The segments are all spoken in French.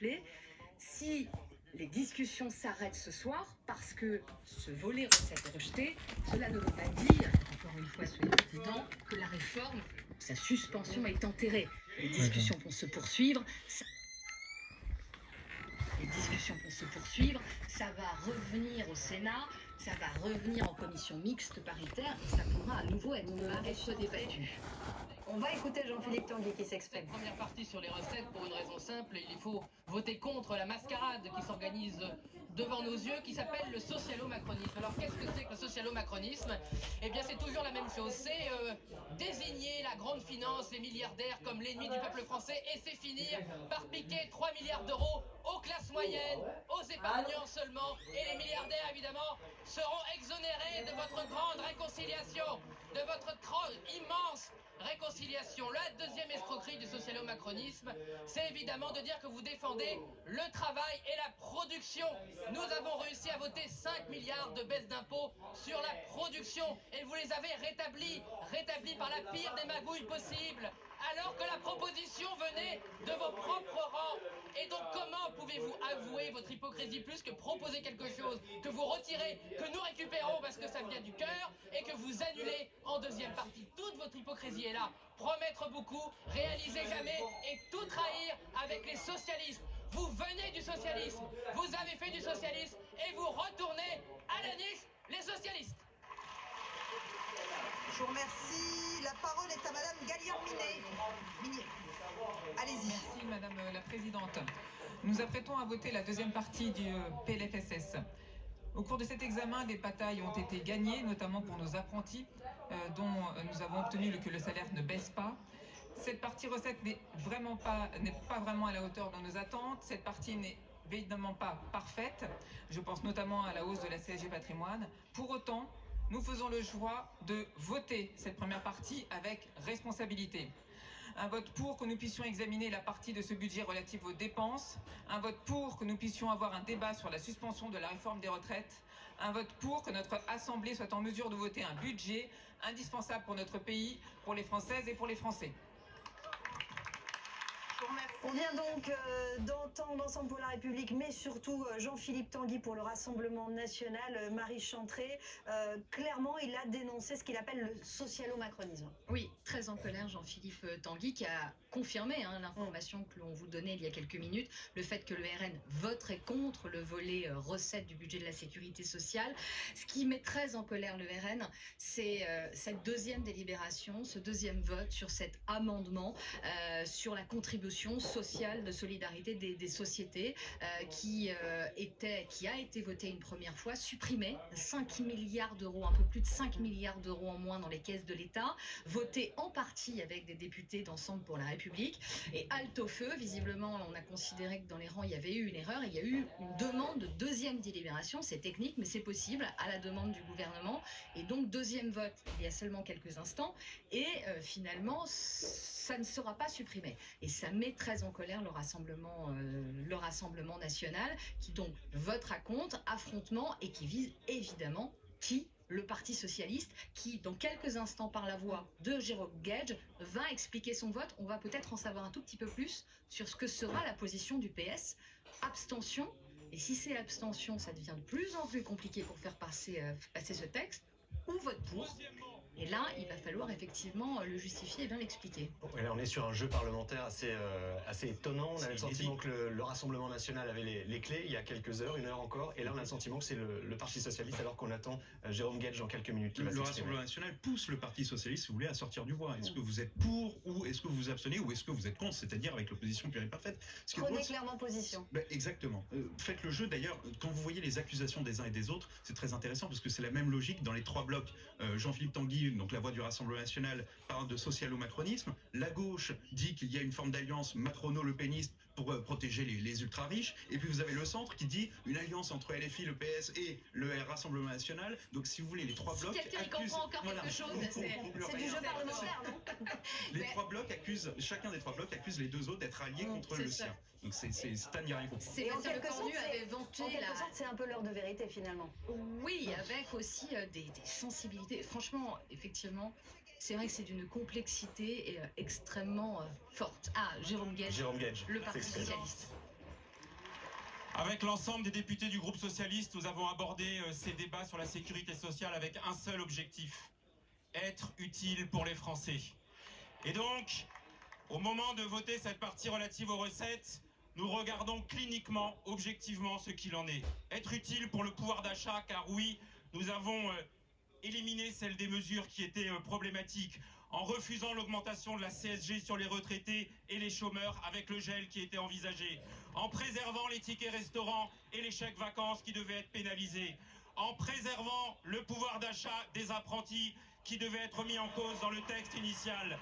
plaît, si les discussions s'arrêtent ce soir parce que ce volet recette est rejeté, cela ne veut pas dire, encore une fois soyez prudents, que la réforme, sa suspension est enterrée. Les discussions vont se poursuivre. Ça va revenir au Sénat, ça va revenir en commission mixte paritaire et ça pourra à nouveau être débattu. On va écouter Jean-Philippe Tanguy qui s'exprime. Cette première partie sur les recettes, pour une raison simple, il faut voter contre la mascarade qui s'organise devant nos yeux, qui s'appelle le socialo-macronisme. Alors qu'est-ce que c'est que le socialo-macronisme? Eh bien c'est toujours la même chose, c'est désigner la grande finance, les milliardaires comme l'ennemi du peuple français, et c'est finir par piquer 3 milliards d'euros aux classes moyennes, aux épargnants seulement, et les milliardaires évidemment seront exonérés de votre grande réconciliation, de votre immense réconciliation. La deuxième escroquerie du socialo-macronisme, c'est évidemment de dire que vous défendez le travail et la production. Nous avons réussi à voter 5 milliards de baisse d'impôts sur la production et vous les avez rétablis par la pire des magouilles possibles, alors que la proposition venait de vos propres rangs. Et donc comment pouvez-vous avouer votre hypocrisie plus que proposer quelque chose que vous retirez, que nous récupérons parce que ça vient du cœur et que vous annulez en deuxième partie? Toute votre hypocrisie est là. Promettre beaucoup, réaliser jamais et tout trahir avec les socialistes. Vous venez du socialisme, vous avez fait du socialisme et vous retournez à la niche, les socialistes. Je vous remercie. La parole est à Madame Galliard-Minier. Allez-y. Merci Madame la Présidente. Nous apprêtons à voter la deuxième partie du PLFSS. Au cours de cet examen, des batailles ont été gagnées, notamment pour nos apprentis, dont nous avons obtenu que le salaire ne baisse pas. Cette partie recette n'est pas vraiment à la hauteur de nos attentes. Cette partie n'est évidemment pas parfaite. Je pense notamment à la hausse de la CSG patrimoine. Pour autant, nous faisons le choix de voter cette première partie avec responsabilité. Un vote pour que nous puissions examiner la partie de ce budget relative aux dépenses. Un vote pour que nous puissions avoir un débat sur la suspension de la réforme des retraites. Un vote pour que notre Assemblée soit en mesure de voter un budget indispensable pour notre pays, pour les Françaises et pour les Français. On vient donc d'entendre Ensemble pour la République, mais surtout Jean-Philippe Tanguy pour le Rassemblement national, Marie Chantré. Clairement, il a dénoncé ce qu'il appelle le socialo-macronisme. Oui, très en colère Jean-Philippe Tanguy qui a confirmé l'information que l'on vous donnait il y a quelques minutes, le fait que le RN voterait contre le volet recettes du budget de la sécurité sociale. Ce qui met très en colère le RN, c'est cette deuxième délibération, ce deuxième vote sur cet amendement sur la contribution sociale de solidarité des sociétés qui a été voté une première fois, supprimé 5 milliards d'euros, un peu plus de 5 milliards d'euros en moins dans les caisses de l'État, voté en partie avec des députés d'Ensemble pour la République, et halte au feu. Visiblement, on a considéré que dans les rangs, il y avait eu une erreur, il y a eu une demande de deuxième délibération, c'est technique, mais c'est possible, à la demande du gouvernement, et donc deuxième vote il y a seulement quelques instants, et finalement, ça ne sera pas supprimé. Et ça met très en colère le Rassemblement national, qui donc votera contre, affrontement, et qui vise évidemment le Parti socialiste, qui dans quelques instants par la voix de Jérôme Guedj va expliquer son vote. On va peut-être en savoir un tout petit peu plus sur ce que sera la position du PS. Abstention, et si c'est abstention, ça devient de plus en plus compliqué pour faire passer ce texte, ou vote pour. Et là, il va falloir effectivement le justifier et bien l'expliquer. On est sur un jeu parlementaire assez étonnant. On a le sentiment que le Rassemblement national avait les clés il y a quelques heures, une heure encore. Et là, on a le sentiment que c'est le Parti socialiste, alors qu'on attend Jérôme Guedj dans quelques minutes. Le Rassemblement national pousse le Parti socialiste, si vous voulez, à sortir du bois. Est-ce que vous êtes pour, ou est-ce que vous vous abstenez, ou est-ce que vous êtes contre, c'est-à-dire avec l'opposition pure et parfaite? Prenez clairement position. Exactement. Faites le jeu. D'ailleurs, quand vous voyez les accusations des uns et des autres, c'est très intéressant parce que c'est la même logique dans les trois blocs. Jean-Philippe Tanguy, donc la voix du Rassemblement national, parle de socialo-macronisme. La gauche dit qu'il y a une forme d'alliance macrono-lepéniste pour protéger les ultra-riches. Et puis vous avez le centre qui dit une alliance entre LFI, le PS et le Rassemblement national. Donc si vous voulez, les trois blocs quelqu'un comprend encore quelque chose, c'est du jeu parlementaire, non? Les trois blocs accusent, chacun des trois blocs accuse les deux autres d'être alliés contre le sien. Donc c'est à n'y rien comprendre. Sébastien Lecornu avait vanté c'est un peu l'heure de vérité finalement. Oui, avec aussi des sensibilités. Franchement, effectivement, c'est vrai que c'est d'une complexité extrêmement forte. Ah, Jérôme Guedj, le Parti socialiste. Avec l'ensemble des députés du groupe socialiste, nous avons abordé ces débats sur la sécurité sociale avec un seul objectif: être utile pour les Français. Et donc, au moment de voter cette partie relative aux recettes, nous regardons cliniquement, objectivement ce qu'il en est. Être utile pour le pouvoir d'achat, car oui, nous avons éliminé celle des mesures qui étaient problématiques, en refusant l'augmentation de la CSG sur les retraités et les chômeurs avec le gel qui était envisagé, en préservant les tickets restaurants et les chèques vacances qui devaient être pénalisés, en préservant le pouvoir d'achat des apprentis qui devait être mis en cause dans le texte initial,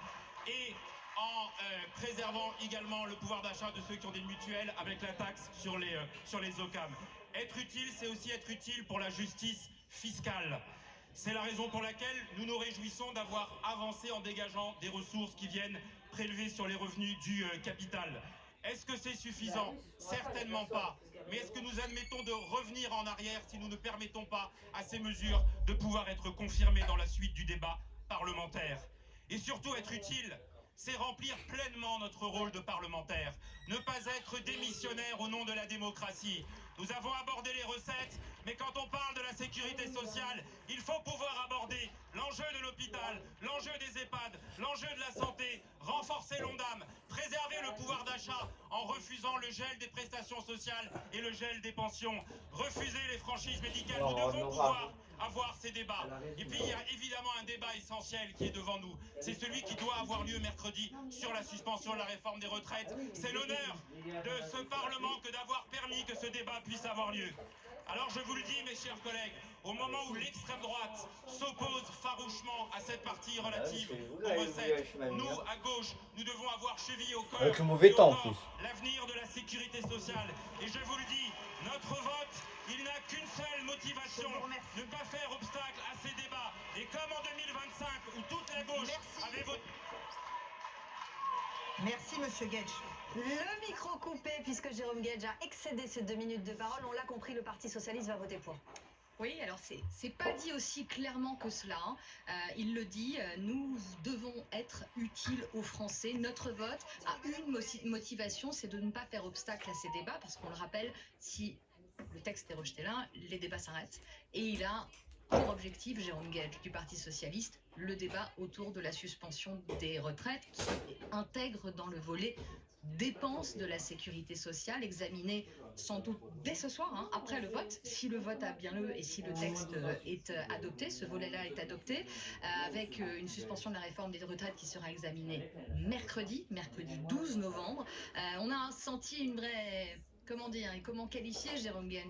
et en préservant également le pouvoir d'achat de ceux qui ont des mutuelles avec la taxe sur les OCAM. Être utile, c'est aussi être utile pour la justice fiscale. C'est la raison pour laquelle nous nous réjouissons d'avoir avancé en dégageant des ressources qui viennent prélever sur les revenus du capital. Est-ce que c'est suffisant? Certainement pas. Mais est-ce que nous admettons de revenir en arrière si nous ne permettons pas à ces mesures de pouvoir être confirmées dans la suite du débat parlementaire? Et surtout, être utile, c'est remplir pleinement notre rôle de parlementaire, ne pas être démissionnaire au nom de la démocratie. Nous avons abordé les recettes, mais quand on parle de la sécurité sociale, il faut pouvoir aborder l'enjeu de l'hôpital, l'enjeu des EHPAD, l'enjeu de la santé, renforcer l'ONDAM, préserver le pouvoir d'achat en refusant le gel des prestations sociales et le gel des pensions, refuser les franchises médicales. Nous devons pouvoir avoir ces débats. Et puis il y a évidemment un débat essentiel qui est devant nous. C'est celui qui doit avoir lieu mercredi sur la suspension de la réforme des retraites. C'est l'honneur de ce Parlement que d'avoir permis que ce débat puisse avoir lieu. Alors je vous le dis, mes chers collègues, au moment où l'extrême droite s'oppose farouchement à cette partie relative aux recettes, nous, à gauche, nous devons avoir chevillé au corps l'avenir de la sécurité sociale. Et je vous le dis, notre vote, il n'a qu'une seule motivation, ne pas faire obstacle à ces débats. Et comme en 2025, où toute la gauche avait voté... Merci, monsieur Guedj. Le micro coupé, puisque Jérôme Guedj a excédé ses 2 minutes de parole. On l'a compris, le Parti socialiste va voter pour. Oui, alors c'est pas dit aussi clairement que cela. Hein. Il le dit, nous devons être utiles aux Français. Notre vote a une motivation, c'est de ne pas faire obstacle à ces débats, parce qu'on le rappelle, si le texte est rejeté là, les débats s'arrêtent. Et il a pour objectif, Jérôme Guedj du Parti socialiste, le débat autour de la suspension des retraites qui intègre dans le volet dépenses de la sécurité sociale, examiné sans doute dès ce soir, hein, après le vote, si le vote a bien lieu et si le texte est adopté, ce volet-là est adopté, avec une suspension de la réforme des retraites qui sera examinée mercredi 12 novembre. On a senti une vraie... Comment dire et comment qualifier Jérôme Guedj,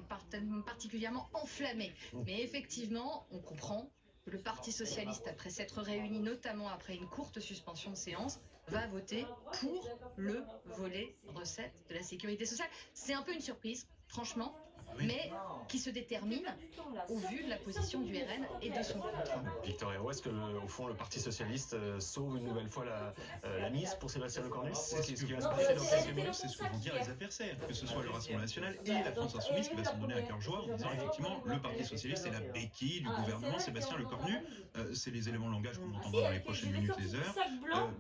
particulièrement enflammé. Mais effectivement, on comprend que le Parti socialiste, après s'être réuni, notamment après une courte suspension de séance, va voter pour le volet recettes de la sécurité sociale. C'est un peu une surprise, franchement, mais qui se détermine au vu de la position du RN et de son contre. Victor Hérault, est-ce que au fond le Parti socialiste sauve une nouvelle fois la mise pour Sébastien Lecornu? C'est ce qui va se passer dans quelques minutes. C'est ce que vont dire les adversaires, que ce soit le Rassemblement national et la France insoumise qui va s'en donner à cœur joie en disant effectivement le Parti socialiste est la béquille du gouvernement Sébastien Lecornu. C'est les éléments de langage qu'on entendra dans les prochaines minutes et heures.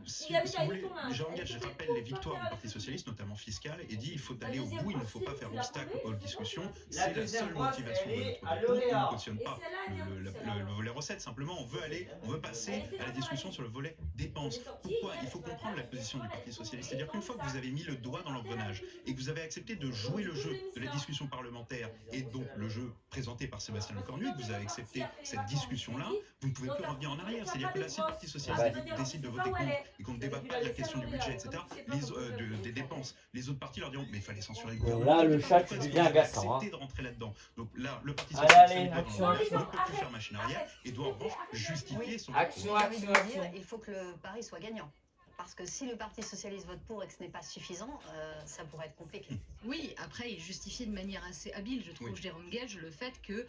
Si vous voulez, Jérôme Guedj rappelle les victoires du Parti socialiste, notamment fiscales, et dit il faut aller au bout, il ne faut pas faire obstacle aux discussions. C'est la seule motivation de notre groupe. On ne cautionne pas le volet recettes, simplement on veut passer à la discussion sur le volet dépenses. Pourquoi? Il faut comprendre la position du Parti socialiste, c'est-à-dire qu'une fois que vous avez mis le doigt dans l'engrenage et que vous avez accepté de jouer le jeu de la discussion parlementaire et donc le jeu présenté par Sébastien Lecornu, et que vous avez accepté cette discussion-là, vous ne pouvez plus revenir en arrière. C'est-à-dire que là, si le Parti socialiste décide de voter contre et qu'on ne débat pas de la question du budget, etc., des dépenses, les autres partis leur diront mais il fallait censurer le gouvernement. Là, le chat devient agaçant. De rentrer là-dedans. Donc là, le Parti socialiste ne peut plus faire machine arrière et doit en revanche justifier son action. Il faut que le pari soit gagnant. Parce que si le Parti socialiste vote pour et que ce n'est pas suffisant, ça pourrait être compliqué. Oui, après, il justifie de manière assez habile, je trouve, Jérôme Guedj, le fait que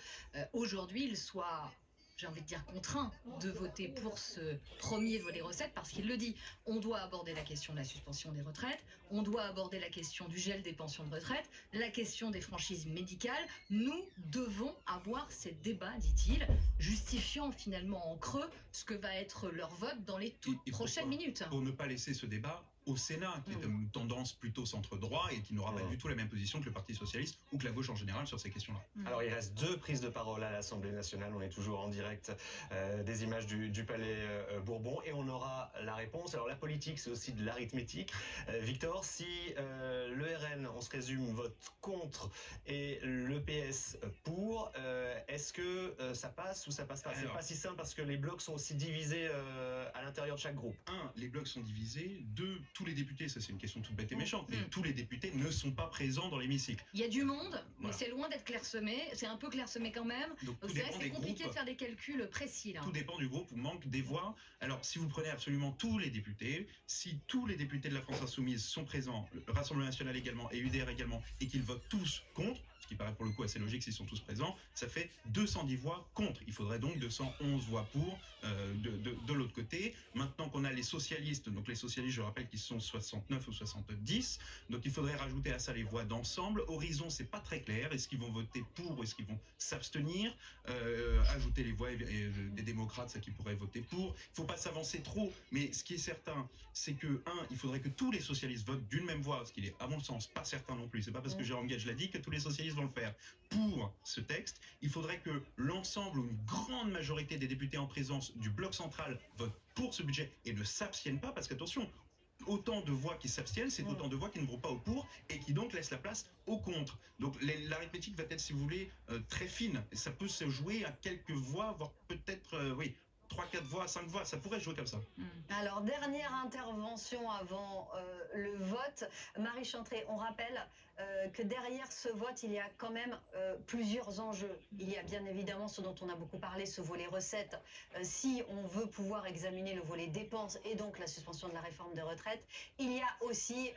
aujourd'hui, il soit... j'ai envie de dire contraint de voter pour ce premier volet recettes parce qu'il le dit, on doit aborder la question de la suspension des retraites, on doit aborder la question du gel des pensions de retraite, la question des franchises médicales, nous devons avoir ces débats, dit-il, justifiant finalement en creux ce que va être leur vote dans les toutes prochaines minutes. Pour ne pas laisser ce débat au Sénat, qui est une tendance plutôt centre-droit et qui n'aura pas du tout la même position que le Parti socialiste ou que la gauche en général sur ces questions-là. Alors il reste 2 prises de parole à l'Assemblée nationale, on est toujours en direct des images du Palais Bourbon et on aura la réponse. Alors la politique c'est aussi de l'arithmétique. Victor, si le RN, on se résume, vote contre et le PS pour, est-ce que ça passe ou ça passe pas? C'est pas si simple parce que les blocs sont aussi divisés à l'intérieur de chaque groupe. 1, les blocs sont divisés. 2, tous les députés, ça c'est une question toute bête et méchante, mais tous les députés ne sont pas présents dans l'hémicycle. Il y a du monde, mais Voilà. c'est loin d'être clairsemé. C'est un peu clairsemé quand même. Donc, tout C'est dépend vrai, c'est des compliqué groupes. de faire des calculs précis là. Tout dépend du groupe où manque des voix. Alors, si vous prenez absolument tous les députés, si tous les députés de la France Insoumise sont présents, le Rassemblement National également et UDR également, et qu'ils votent tous contre, ce qui paraît pour le coup assez logique s'ils sont tous présents, ça fait 210 voix contre. Il faudrait donc 211 voix pour de l'autre côté. Maintenant qu'on a les socialistes, donc les socialistes, je rappelle qu'ils sont 69 ou 70, donc il faudrait rajouter à ça les voix d'ensemble. Horizon, c'est pas très clair. Est-ce qu'ils vont voter pour ou est-ce qu'ils vont s'abstenir? Ajouter les voix des démocrates, ça qui pourrait voter pour. Il faut pas s'avancer trop, mais ce qui est certain, c'est que, il faudrait que tous les socialistes votent d'une même voix, ce qui est, à mon sens, pas certain non plus. C'est pas parce que Jérôme Gage l'a dit que tous les socialistes vont le faire pour ce texte. Il faudrait que l'ensemble ou une grande majorité des députés en présence du bloc central votent pour ce budget et ne s'abstiennent pas, parce qu'attention, autant de voix qui s'abstiennent, c'est autant de voix qui ne vont pas au pour et qui donc laissent la place au contre. Donc l'arithmétique va être, si vous voulez, très fine. Ça peut se jouer à quelques voix, voire peut-être, 3-4 voix, 5 voix, ça pourrait jouer comme ça. Alors, dernière intervention avant le vote. Marie Chantré, on rappelle que derrière ce vote, il y a quand même plusieurs enjeux. Il y a bien évidemment ce dont on a beaucoup parlé, ce volet recettes. Si on veut pouvoir examiner le volet dépenses et donc la suspension de la réforme des retraites, il y a aussi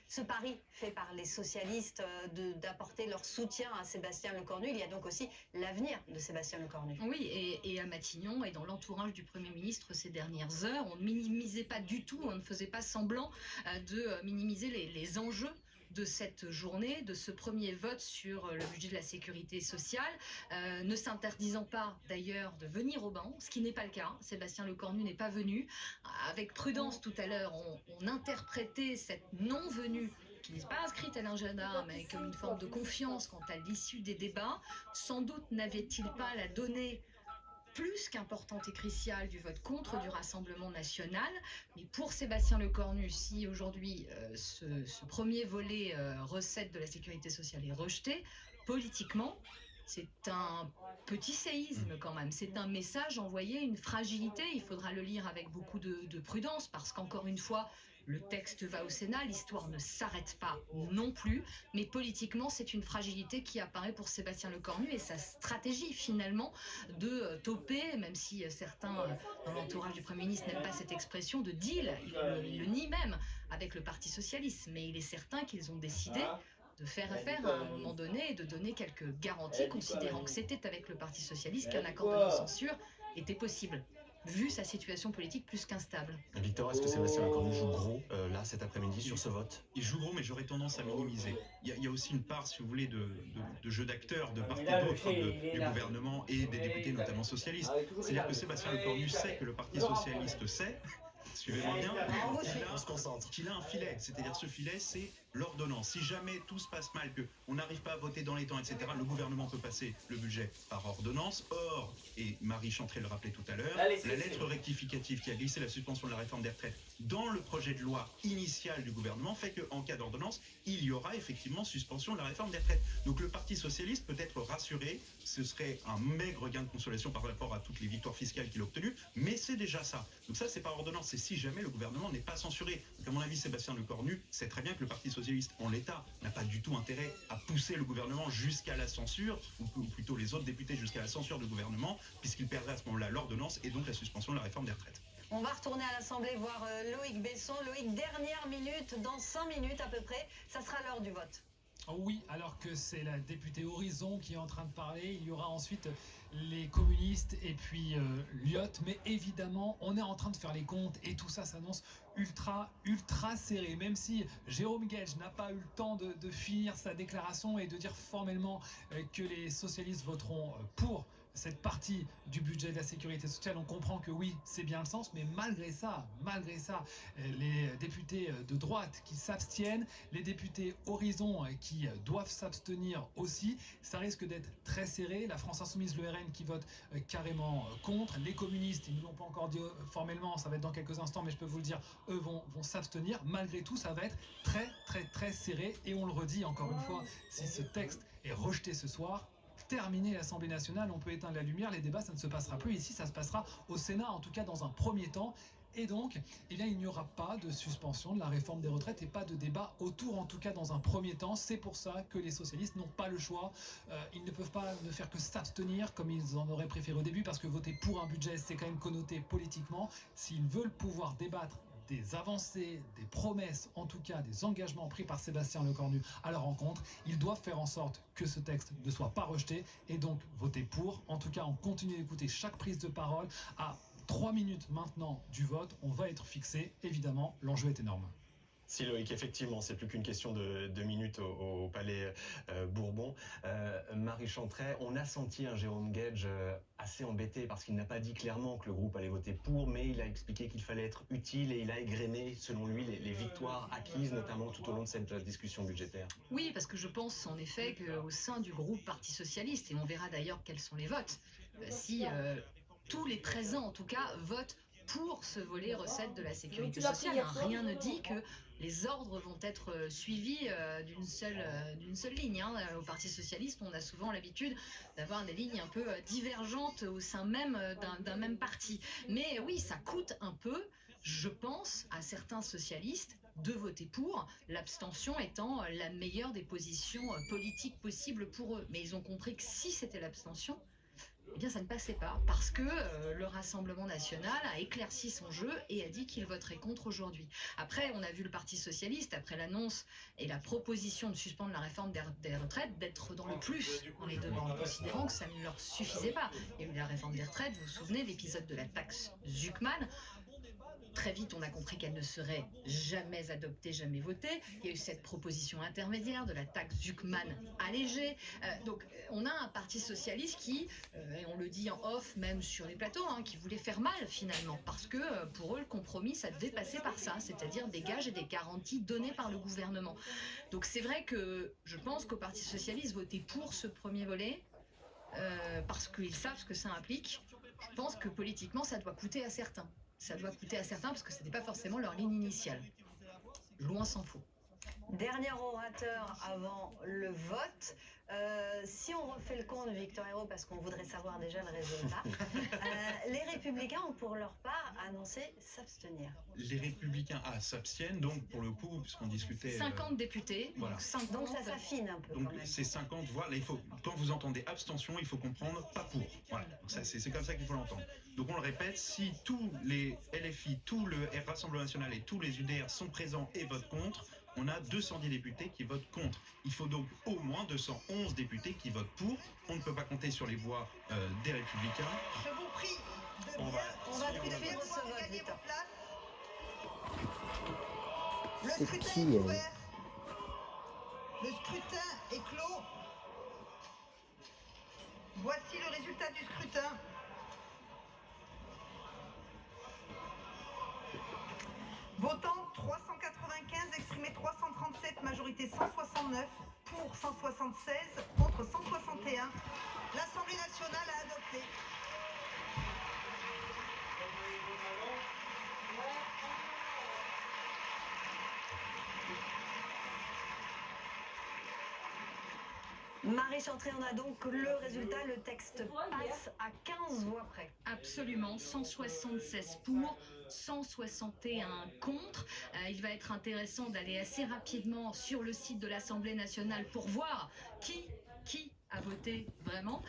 ce pari fait par les socialistes d'apporter leur soutien à Sébastien Lecornu. Il y a donc aussi l'avenir de Sébastien Lecornu. Oui, et à Matignon et dans l'entourage du Premier ministre ces dernières heures, on ne minimisait pas du tout, on ne faisait pas semblant de minimiser les enjeux de cette journée, de ce premier vote sur le budget de la sécurité sociale, ne s'interdisant pas d'ailleurs de venir au banc, ce qui n'est pas le cas. Sébastien Lecornu n'est pas venu. Avec prudence tout à l'heure, on interprétait cette non-venue qui n'est pas inscrite à l'agenda, mais comme une forme de confiance quant à l'issue des débats. Sans doute n'avait-il pas la donnée plus qu'importante et cruciale du vote contre du Rassemblement national. Mais pour Sébastien Lecornu, si aujourd'hui ce premier volet recette de la sécurité sociale est rejeté, politiquement, c'est un petit séisme quand même. C'est un message envoyé, une fragilité. Il faudra le lire avec beaucoup de prudence parce qu'encore une fois, le texte va au Sénat, l'histoire ne s'arrête pas non plus, mais politiquement, c'est une fragilité qui apparaît pour Sébastien Lecornu et sa stratégie finalement de toper, même si certains dans l'entourage du Premier ministre n'aiment pas cette expression, de deal, il le nie même avec le Parti socialiste, mais il est certain qu'ils ont décidé de faire affaire à un moment donné et de donner quelques garanties, considérant que c'était avec le Parti socialiste qu'un accord de non-censure était possible, vu sa situation politique plus qu'instable. Victor, est-ce que Sébastien Lecornu joue gros là cet après-midi sur ce vote? Il joue gros, mais j'aurais tendance à minimiser. Il y a aussi une part, si vous voulez, de jeu d'acteurs de part et d'autre du gouvernement et des députés, notamment socialistes. C'est-à-dire que Sébastien Lecornu sait que le Parti socialiste sait, suivez-moi bien, qu'il a un filet. C'est-à-dire ce filet, c'est l'ordonnance. Si jamais tout se passe mal, qu'on n'arrive pas à voter dans les temps, etc., le gouvernement peut passer le budget par ordonnance. Or, et Marie Chantré le rappelait tout à l'heure, la lettre rectificative qui a glissé la suspension de la réforme des retraites dans le projet de loi initial du gouvernement fait qu'en cas d'ordonnance, il y aura effectivement suspension de la réforme des retraites. Donc le Parti socialiste peut être rassuré, ce serait un maigre gain de consolation par rapport à toutes les victoires fiscales qu'il a obtenues, mais c'est déjà ça. Donc ça, c'est pas ordonnance, c'est si jamais le gouvernement n'est pas censuré. Donc à mon avis, Sébastien Lecornu sait très bien que le Parti socialiste, en l'état, n'a pas du tout intérêt à pousser le gouvernement jusqu'à la censure, ou plutôt les autres députés jusqu'à la censure du gouvernement, puisqu'il perdrait à ce moment-là l'ordonnance et donc la suspension de la réforme des retraites. On va retourner à l'Assemblée voir Loïc Besson. Loïc, dernière minute, dans 5 minutes à peu près, ça sera l'heure du vote. Oui, alors que c'est la députée Horizon qui est en train de parler, il y aura ensuite les communistes et puis Lyotte, mais évidemment on est en train de faire les comptes et tout ça s'annonce ultra serré, même si Jérôme Gage n'a pas eu le temps de finir sa déclaration et de dire formellement que les socialistes voteront pour cette partie du budget de la sécurité sociale, on comprend que oui, c'est bien le sens, mais malgré ça, les députés de droite qui s'abstiennent, les députés Horizon qui doivent s'abstenir aussi, ça risque d'être très serré. La France Insoumise, le RN qui vote carrément contre, les communistes, ils ne l'ont pas encore dit formellement, ça va être dans quelques instants, mais je peux vous le dire, eux vont s'abstenir. Malgré tout, ça va être très serré, et on le redit encore une fois, si ce texte est rejeté ce soir, terminé l'Assemblée nationale, on peut éteindre la lumière, les débats, ça ne se passera plus ici, ça se passera au Sénat, en tout cas dans un premier temps. Et donc, il n'y aura pas de suspension de la réforme des retraites et pas de débat autour, en tout cas dans un premier temps. C'est pour ça que les socialistes n'ont pas le choix. Ils ne peuvent pas ne faire que s'abstenir comme ils en auraient préféré au début, parce que voter pour un budget, c'est quand même connoté politiquement. S'ils veulent pouvoir débattre des avancées, des promesses, en tout cas des engagements pris par Sébastien Lecornu à leur rencontre, ils doivent faire en sorte que ce texte ne soit pas rejeté et donc voter pour. En tout cas, on continue d'écouter chaque prise de parole. À 3 minutes maintenant du vote, on va être fixé. Évidemment, l'enjeu est énorme. Si Loïc, effectivement, c'est plus qu'une question de minutes au Palais Bourbon. Marie Chantret, on a senti un Jérôme Guedj assez embêté parce qu'il n'a pas dit clairement que le groupe allait voter pour, mais il a expliqué qu'il fallait être utile et il a égrené, selon lui, les victoires acquises, notamment tout au long de cette discussion budgétaire. Oui, parce que je pense en effet qu'au sein du groupe Parti Socialiste, et on verra d'ailleurs quels sont les votes, si tous les présents en tout cas votent pour ce volet recettes de la sécurité sociale. Rien ne dit que les ordres vont être suivis d'une seule ligne. Au Parti Socialiste, on a souvent l'habitude d'avoir des lignes un peu divergentes au sein même d'un même parti. Mais oui, ça coûte un peu, je pense, à certains socialistes de voter pour, l'abstention étant la meilleure des positions politiques possibles pour eux. Mais ils ont compris que si c'était l'abstention, eh bien ça ne passait pas, parce que le Rassemblement national a éclairci son jeu et a dit qu'il voterait contre aujourd'hui. Après, on a vu le Parti socialiste, après l'annonce et la proposition de suspendre la réforme des retraites, d'être dans le plus en les devant, considérant que ça ne leur suffisait pas. Il y a eu la réforme des retraites, vous vous souvenez, l'épisode de la taxe Zuckman. Très vite, on a compris qu'elle ne serait jamais adoptée, jamais votée. Il y a eu cette proposition intermédiaire de la taxe Zuckman allégée. Donc, on a un parti socialiste qui, et on le dit en off, même sur les plateaux, qui voulait faire mal finalement. Parce que pour eux, le compromis, ça devait passer par ça, c'est-à-dire des gages et des garanties données par le gouvernement. Donc, c'est vrai que je pense qu'au Parti socialiste, voter pour ce premier volet, parce qu'ils savent ce que ça implique, je pense que politiquement, ça doit coûter à certains. Ça doit coûter à certains parce que ce n'était pas forcément leur ligne initiale. Loin s'en faut. Dernier orateur avant le vote. Si on refait le compte, Victor Hérault, parce qu'on voudrait savoir déjà le résultat, les Républicains ont pour leur part annoncé s'abstenir. Les Républicains s'abstiennent, donc pour le coup, puisqu'on discutait... 50 députés, voilà. Donc ça s'affine un peu. Donc quand même. c'est 50 voix. Là, quand vous entendez abstention, il faut comprendre pas pour. Voilà. C'est comme ça qu'il faut l'entendre. Donc on le répète, si tous les LFI, tout le Rassemblement national et tous les UDR sont présents et votent contre, on a 210 députés qui votent contre. Il faut donc au moins 211 députés qui votent pour. On ne peut pas compter sur les voix des Républicains. Je vous prie de bien On va tout de suite recevoir votre gagner Victor. vos places. Le scrutin est ouvert. Le scrutin est clos. Voici le résultat du scrutin. Votant 395, exprimé 337, majorité 169, pour 176, contre 161. L'Assemblée nationale a adopté. Marie Chantret, on a donc le résultat, le texte passe à 15 voix près. Absolument, 176 pour, 161 contre. Il va être intéressant d'aller assez rapidement sur le site de l'Assemblée nationale pour voir qui a voté vraiment.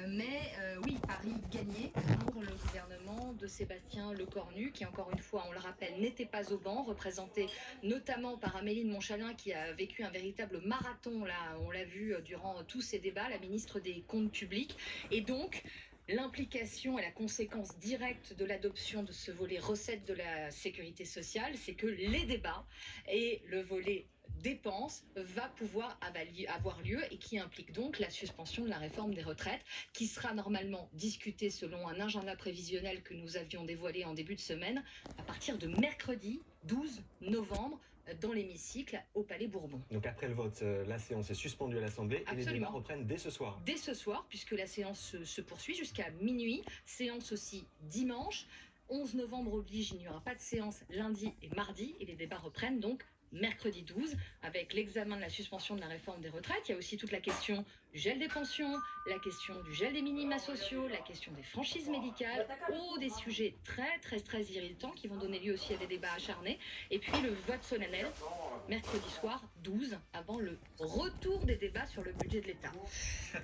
Mais oui, Paris gagnait pour le gouvernement de Sébastien Lecornu, qui encore une fois, on le rappelle, n'était pas au banc, représenté notamment par Amélie de Montchalin, qui a vécu un véritable marathon, là, on l'a vu durant tous ces débats, la ministre des Comptes publics. Et donc, l'implication et la conséquence directe de l'adoption de ce volet recettes de la sécurité sociale, c'est que les débats et le volet dépenses va pouvoir avoir lieu et qui implique donc la suspension de la réforme des retraites qui sera normalement discutée selon un agenda prévisionnel que nous avions dévoilé en début de semaine à partir de mercredi 12 novembre dans l'hémicycle au Palais Bourbon. Donc après le vote, la séance est suspendue à l'Assemblée et les débats reprennent dès ce soir. Dès ce soir, puisque la séance se poursuit jusqu'à minuit, séance aussi dimanche. 11 novembre oblige, il n'y aura pas de séance lundi et mardi et les débats reprennent donc mercredi 12 avec l'examen de la suspension de la réforme des retraites. Il y a aussi toute la question du gel des pensions, la question du gel des minima sociaux, la question des franchises médicales, des sujets très irritants qui vont donner lieu aussi à des débats acharnés. Et puis le vote solennel, mercredi soir 12, avant le retour des débats sur le budget de l'État.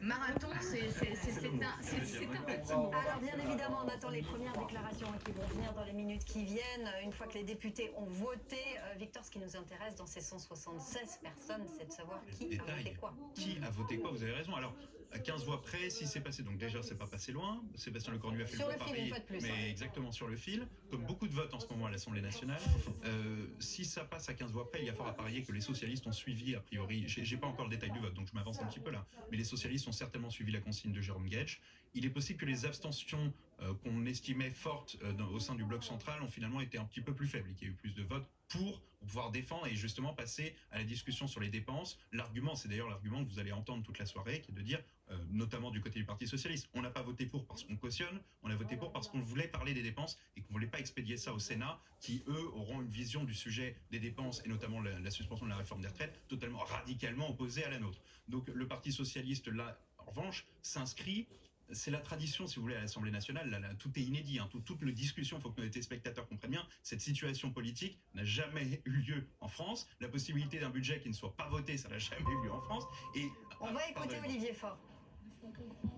Marathon, c'est un petit mot. Alors bien évidemment, on attend les premières déclarations qui vont venir dans les minutes qui viennent. Une fois que les députés ont voté, Victor, ce qui nous intéresse dans ces 176 personnes, c'est de savoir qui a voté quoi. Qui a voté quoi, vous avez raison. Alors, à 15 voix près, si c'est passé, donc déjà c'est pas passé loin, Sébastien Lecornu a fait sur le fil, pari, une fois de plus, mais exactement sur le fil, comme beaucoup de votes en ce moment à l'Assemblée nationale. Si ça passe à 15 voix près, il y a fort à parier que les socialistes ont suivi, a priori, j'ai pas encore le détail du vote, donc je m'avance un petit peu là, mais les socialistes ont certainement suivi la consigne de Jérôme Guedj. Il est possible que les abstentions qu'on estimait fortes au sein du bloc central ont finalement été un petit peu plus faibles, et qu'il y a eu plus de votes pour pouvoir défendre et justement passer à la discussion sur les dépenses. L'argument, c'est d'ailleurs l'argument que vous allez entendre toute la soirée, qui est de dire, notamment du côté du Parti Socialiste, on n'a pas voté pour parce qu'on cautionne, on a voté pour parce qu'on voulait parler des dépenses et qu'on ne voulait pas expédier ça au Sénat, qui eux auront une vision du sujet des dépenses et notamment la suspension de la réforme des retraites totalement radicalement opposée à la nôtre. Donc le Parti Socialiste, là, en revanche, s'inscrit. C'est la tradition, si vous voulez, à l'Assemblée nationale. Là, tout est inédit. Toute la discussion, il faut que nos téléspectateurs comprennent bien, cette situation politique n'a jamais eu lieu en France. La possibilité d'un budget qui ne soit pas voté, ça n'a jamais eu lieu en France. Et, on va écouter Olivier Faure. On comprend,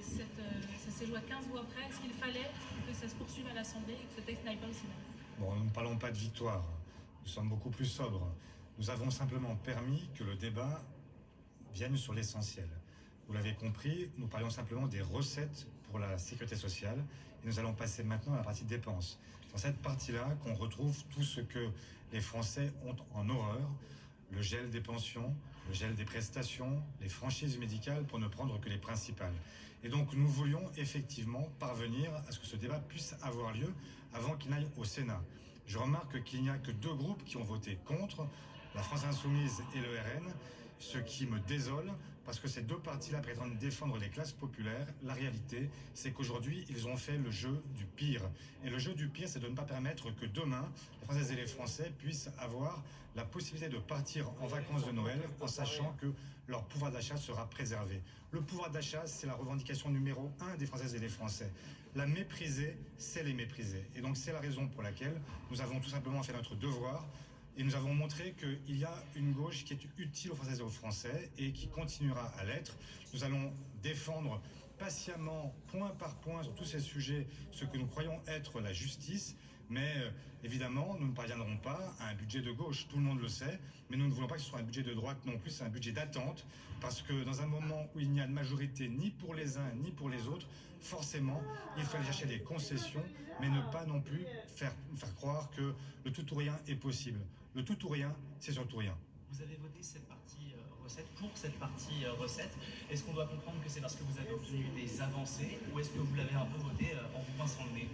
ça s'est joué à 15 voix près. Est-ce qu'il fallait que ça se poursuive à l'Assemblée et que ce texte n'aille pas au Sénat? Bon, nous ne parlons pas de victoire. Nous sommes beaucoup plus sobres. Nous avons simplement permis que le débat vienne sur l'essentiel. Vous l'avez compris, nous parlions simplement des recettes pour la sécurité sociale et nous allons passer maintenant à la partie dépenses. Dans cette partie-là qu'on retrouve tout ce que les Français ont en horreur, le gel des pensions, le gel des prestations, les franchises médicales pour ne prendre que les principales. Et donc nous voulions effectivement parvenir à ce que ce débat puisse avoir lieu avant qu'il n'aille au Sénat. Je remarque qu'il n'y a que 2 groupes qui ont voté contre, la France Insoumise et le RN, ce qui me désole, parce que ces 2 partis-là prétendent défendre les classes populaires. La réalité, c'est qu'aujourd'hui, ils ont fait le jeu du pire. Et le jeu du pire, c'est de ne pas permettre que demain, les Françaises et les Français puissent avoir la possibilité de partir en vacances de Noël en sachant que leur pouvoir d'achat sera préservé. Le pouvoir d'achat, c'est la revendication numéro 1 des Françaises et des Français. La mépriser, c'est les mépriser. Et donc, c'est la raison pour laquelle nous avons tout simplement fait notre devoir. Et nous avons montré qu'il y a une gauche qui est utile aux Françaises et aux Français et qui continuera à l'être. Nous allons défendre patiemment, point par point, sur tous ces sujets, ce que nous croyons être la justice. Mais évidemment, nous ne parviendrons pas à un budget de gauche, tout le monde le sait, mais nous ne voulons pas que ce soit un budget de droite non plus, c'est un budget d'attente, parce que dans un moment où il n'y a de majorité ni pour les uns ni pour les autres, forcément, il fallait chercher des concessions, mais ne pas non plus faire croire que le tout ou rien est possible. Le tout ou rien, c'est surtout rien. Vous avez voté cette partie recette pour cette partie recette. Est-ce qu'on doit comprendre que c'est parce que vous avez obtenu des avancées ou est-ce que vous l'avez un peu voté en vous pinçant le nez?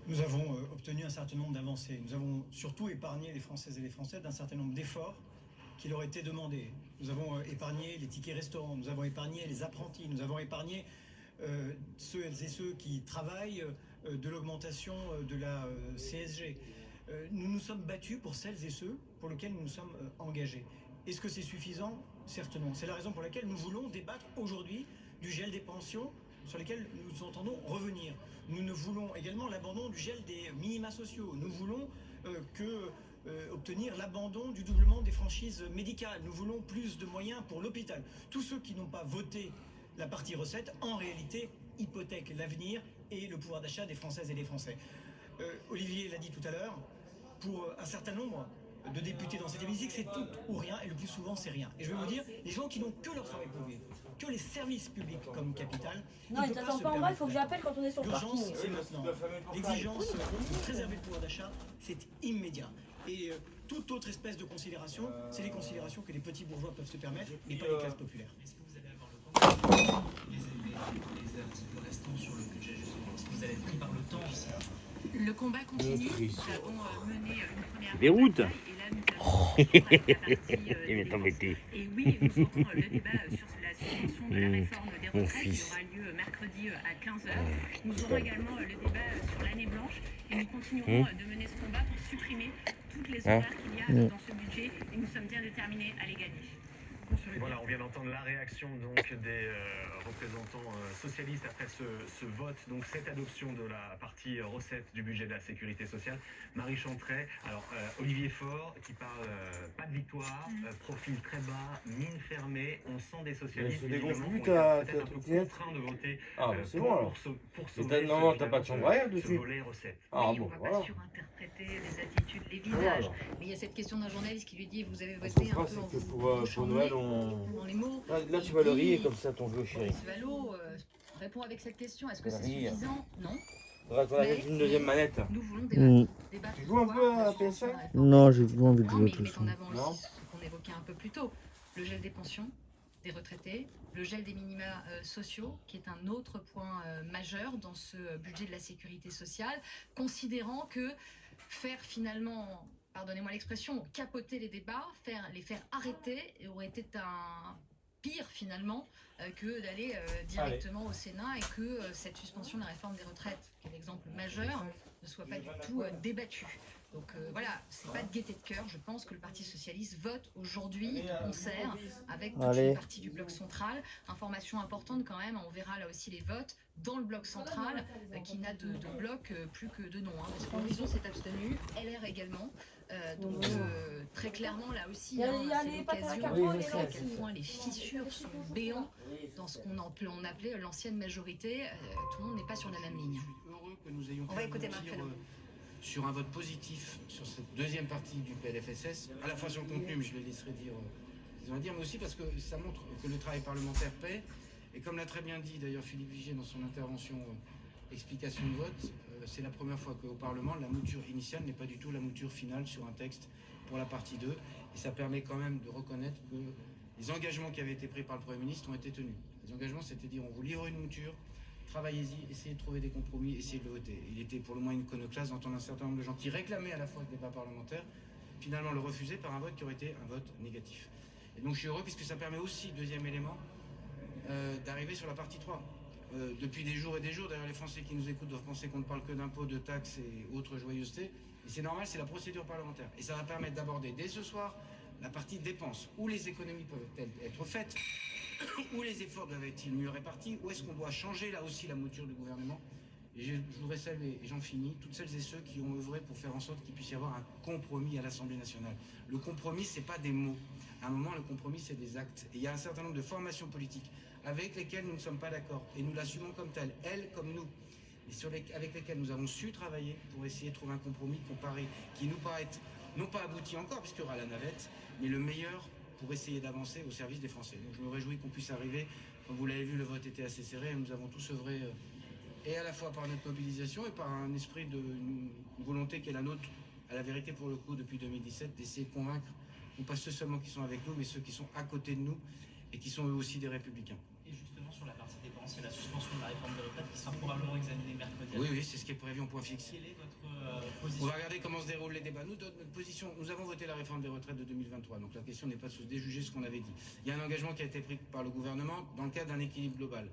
Nous avons obtenu un certain nombre d'avancées. Nous avons surtout épargné les Françaises et les Français d'un certain nombre d'efforts qui leur étaient demandés. Nous avons épargné les tickets restaurants, nous avons épargné les apprentis, nous avons épargné celles et ceux qui travaillent de l'augmentation de la CSG. Nous nous sommes battus pour celles et ceux pour lesquels nous nous sommes engagés. Est-ce que c'est suffisant? Certes non. C'est la raison pour laquelle nous voulons débattre aujourd'hui du gel des pensions sur lesquels nous entendons revenir. Nous ne voulons également l'abandon du gel des minima sociaux. Nous voulons obtenir l'abandon du doublement des franchises médicales. Nous voulons plus de moyens pour l'hôpital. Tous ceux qui n'ont pas voté la partie recette, en réalité, hypothèquent l'avenir et le pouvoir d'achat des Françaises et des Français. Olivier l'a dit tout à l'heure, pour un certain nombre de députés dans cet hémicycle, c'est tout ou rien, et le plus souvent, c'est rien. Et je vais vous dire, les gens qui n'ont que leur travail prouvé, que les services publics comme capital... Non, il t'attend pas en bas, il faut que j'appelle quand on est sur le parking. L'urgence, c'est maintenant. L'exigence de préserver le pouvoir d'achat, c'est immédiat. Et toute autre espèce de considération, c'est les considérations que les petits bourgeois peuvent se permettre et pas les classes populaires. Est-ce que vous allez avoir le temps les heures restant sur le budget justement? Est-ce que vous allez être pris par le temps aussi? Le combat continue. Nous avons mené une première Déroute. bataille et là nous avons la partie Il va t'embêter. Et oui, nous aurons le débat sur la suspension de la réforme des retraites qui aura lieu mercredi à 15h. Nous aurons également le débat sur l'année blanche et nous continuerons de mener ce combat pour supprimer toutes les horaires qu'il y a dans ce budget et nous sommes bien déterminés à les gagner. Voilà, on vient d'entendre la réaction donc des représentants socialistes après ce vote, donc cette adoption de la partie recette du budget de la sécurité sociale. Marie Chantray, alors Olivier Faure qui parle pas de victoire, profil très bas, mine fermée, on sent des socialistes évidemment peut-être un peu contraints de voter c'est bon alors. pour sauver Non, t'as pas de chambre à air ce dessus. volet recette. Ah Oui, bon, on va voilà. pas surinterpréter les attitudes, les visages. Voilà. Mais il y a cette question d'un journaliste qui lui dit vous avez Ce voté qu'on un fera, peu en c'est que vous pour Noël, dans les mots. Là, tu vas le rire comme ça, ton vieux chéri. Boris Vallaud répond avec cette question. Est-ce que c'est Rire. suffisant? Non. Faudra qu'on achète une deuxième manette. Nous voulons débattre. Tu joues un peu à PS5? Non, j'ai pas envie de Non, jouer mais à il met en PS5. avant aussi ce qu'on évoquait un peu plus tôt. Le gel des pensions des retraités, le gel des minima sociaux, qui est un autre point majeur dans ce budget de la sécurité sociale, considérant que faire finalement, pardonnez-moi l'expression, capoter les débats, les faire arrêter, aurait été un pire finalement que d'aller directement au Sénat et que cette suspension de la réforme des retraites, qui est l'exemple majeur, ne soit pas du tout débattue. Donc voilà, c'est pas de gaieté de cœur. Je pense que le Parti Socialiste vote aujourd'hui de concert avec toute une partie du bloc central. Information importante quand même, on verra là aussi les votes dans le bloc central qui n'a de bloc plus que de nom. Parce que l'Horizon s'est abstenu, LR également. Donc très clairement là aussi, c'est l'occasion de montrer à quel point les fissures sont béantes dans ce qu'on appelait l'ancienne majorité. Tout le monde n'est pas sur la même ligne. Je suis heureux que nous ayons On va écouter Marc Fesneau. sur un vote positif sur cette deuxième partie du PLFSS, à la fois sur le contenu, mais je les laisserai dire ce qu'ils ont à dire, mais aussi parce que ça montre que le travail parlementaire paie. Et comme l'a très bien dit d'ailleurs Philippe Vigier dans son intervention explication de vote, c'est la première fois qu'au Parlement, la mouture initiale n'est pas du tout la mouture finale sur un texte pour la partie 2. Et ça permet quand même de reconnaître que les engagements qui avaient été pris par le Premier ministre ont été tenus. Les engagements, c'était de dire on vous livre une mouture, travaillez-y, essayez de trouver des compromis, essayez de le voter. Il était pour le moins iconoclaste d'entendre un certain nombre de gens qui réclamaient à la fois le débat parlementaire, finalement le refuser par un vote qui aurait été un vote négatif. Et donc je suis heureux puisque ça permet aussi, deuxième élément, d'arriver sur la partie 3. Depuis des jours et des jours, d'ailleurs les Français qui nous écoutent doivent penser qu'on ne parle que d'impôts, de taxes et autres joyeusetés. Et c'est normal, c'est la procédure parlementaire. Et ça va permettre d'aborder dès ce soir la partie dépenses, où les économies peuvent être faites, où les efforts doivent être mieux répartis, où est-ce qu'on doit changer là aussi la mouture du gouvernement. Et je voudrais saluer, et j'en finis, toutes celles et ceux qui ont œuvré pour faire en sorte qu'il puisse y avoir un compromis à l'Assemblée nationale. Le compromis, c'est pas des mots. À un moment, le compromis, c'est des actes. Et il y a un certain nombre de formations politiques avec lesquelles nous ne sommes pas d'accord. Et nous l'assumons comme tel, elles comme nous. Et avec lesquelles nous avons su travailler pour essayer de trouver un compromis qui nous paraît non pas abouti encore, puisqu'il y aura la navette, mais le meilleur pour essayer d'avancer au service des Français. Donc je me réjouis qu'on puisse arriver. Comme vous l'avez vu, le vote était assez serré et nous avons tous œuvré, et à la fois par notre mobilisation et par un esprit une volonté qui est la nôtre, à la vérité pour le coup, depuis 2017, d'essayer de convaincre, non pas ceux seulement qui sont avec nous, mais ceux qui sont à côté de nous et qui sont eux aussi des républicains. Et justement, sur la partie dépenses, il y a la suspension de la réforme des retraites qui sera probablement examinée mercredi. Oui, c'est ce qui est prévu en point fixe. Quelle est votre position? On va regarder comment se déroulent les débats. Notre position, nous avons voté la réforme des retraites de 2023, donc la question n'est pas de se déjuger ce qu'on avait dit. Il y a un engagement qui a été pris par le gouvernement dans le cadre d'un équilibre global.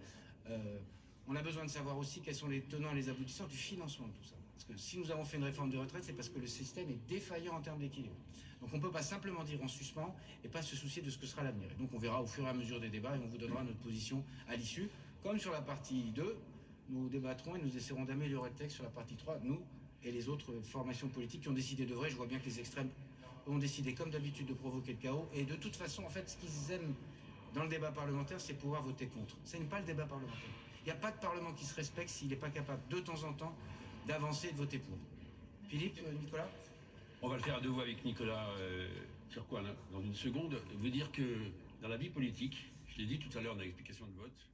On a besoin de savoir aussi quels sont les tenants et les aboutissants du financement de tout ça. Parce que si nous avons fait une réforme des retraites, c'est parce que le système est défaillant en termes d'équilibre. Donc on ne peut pas simplement dire en suspens et pas se soucier de ce que sera l'avenir. Et donc on verra au fur et à mesure des débats et on vous donnera notre position à l'issue. Comme sur la partie 2, nous débattrons et nous essaierons d'améliorer le texte sur la partie 3, nous et les autres formations politiques qui ont décidé de vrai. Je vois bien que les extrêmes ont décidé comme d'habitude de provoquer le chaos. Et de toute façon, en fait, ce qu'ils aiment dans le débat parlementaire, c'est pouvoir voter contre. Ce n'est pas le débat parlementaire. Il n'y a pas de parlement qui se respecte s'il n'est pas capable de temps en temps d'avancer et de voter pour. Philippe, Nicolas ? On va le faire à deux voix avec Nicolas. Sur quoi là, dans une seconde, vous dire que dans la vie politique, je l'ai dit tout à l'heure dans l'explication de vote,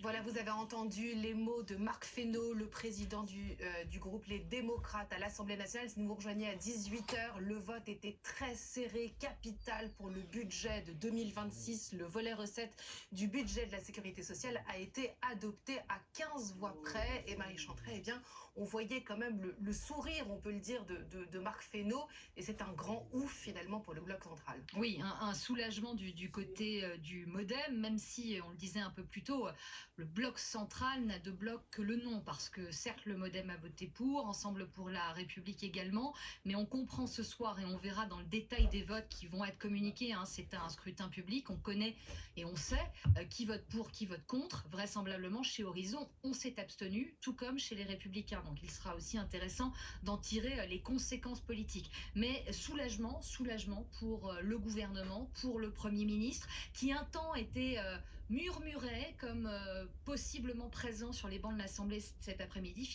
Voilà, vous avez entendu les mots de Marc Fesneau, le président du groupe Les Démocrates à l'Assemblée nationale. Si vous nous rejoignez à 18h, le vote était très serré, capital pour le budget de 2026. Le volet recettes du budget de la sécurité sociale a été adopté à 15 voix près. Et Marie Chantrey, eh bien, on voyait quand même le sourire, on peut le dire, de Marc Fesneau. Et c'est un grand ouf finalement pour le bloc central. Oui, un soulagement du côté du MoDem, même si, on le disait un peu plus tôt, le bloc central n'a de bloc que le nom, parce que certes le MoDem a voté pour, Ensemble pour la République également, mais on comprend ce soir et on verra dans le détail des votes qui vont être communiqués, hein, c'est un scrutin public, on connaît et on sait qui vote pour, qui vote contre. Vraisemblablement chez Horizon, on s'est abstenu, tout comme chez les Républicains, donc il sera aussi intéressant d'en tirer les conséquences politiques. Mais soulagement pour le gouvernement, pour le Premier ministre, qui un temps était murmurait comme possiblement présent sur les bancs de l'Assemblée cet après-midi.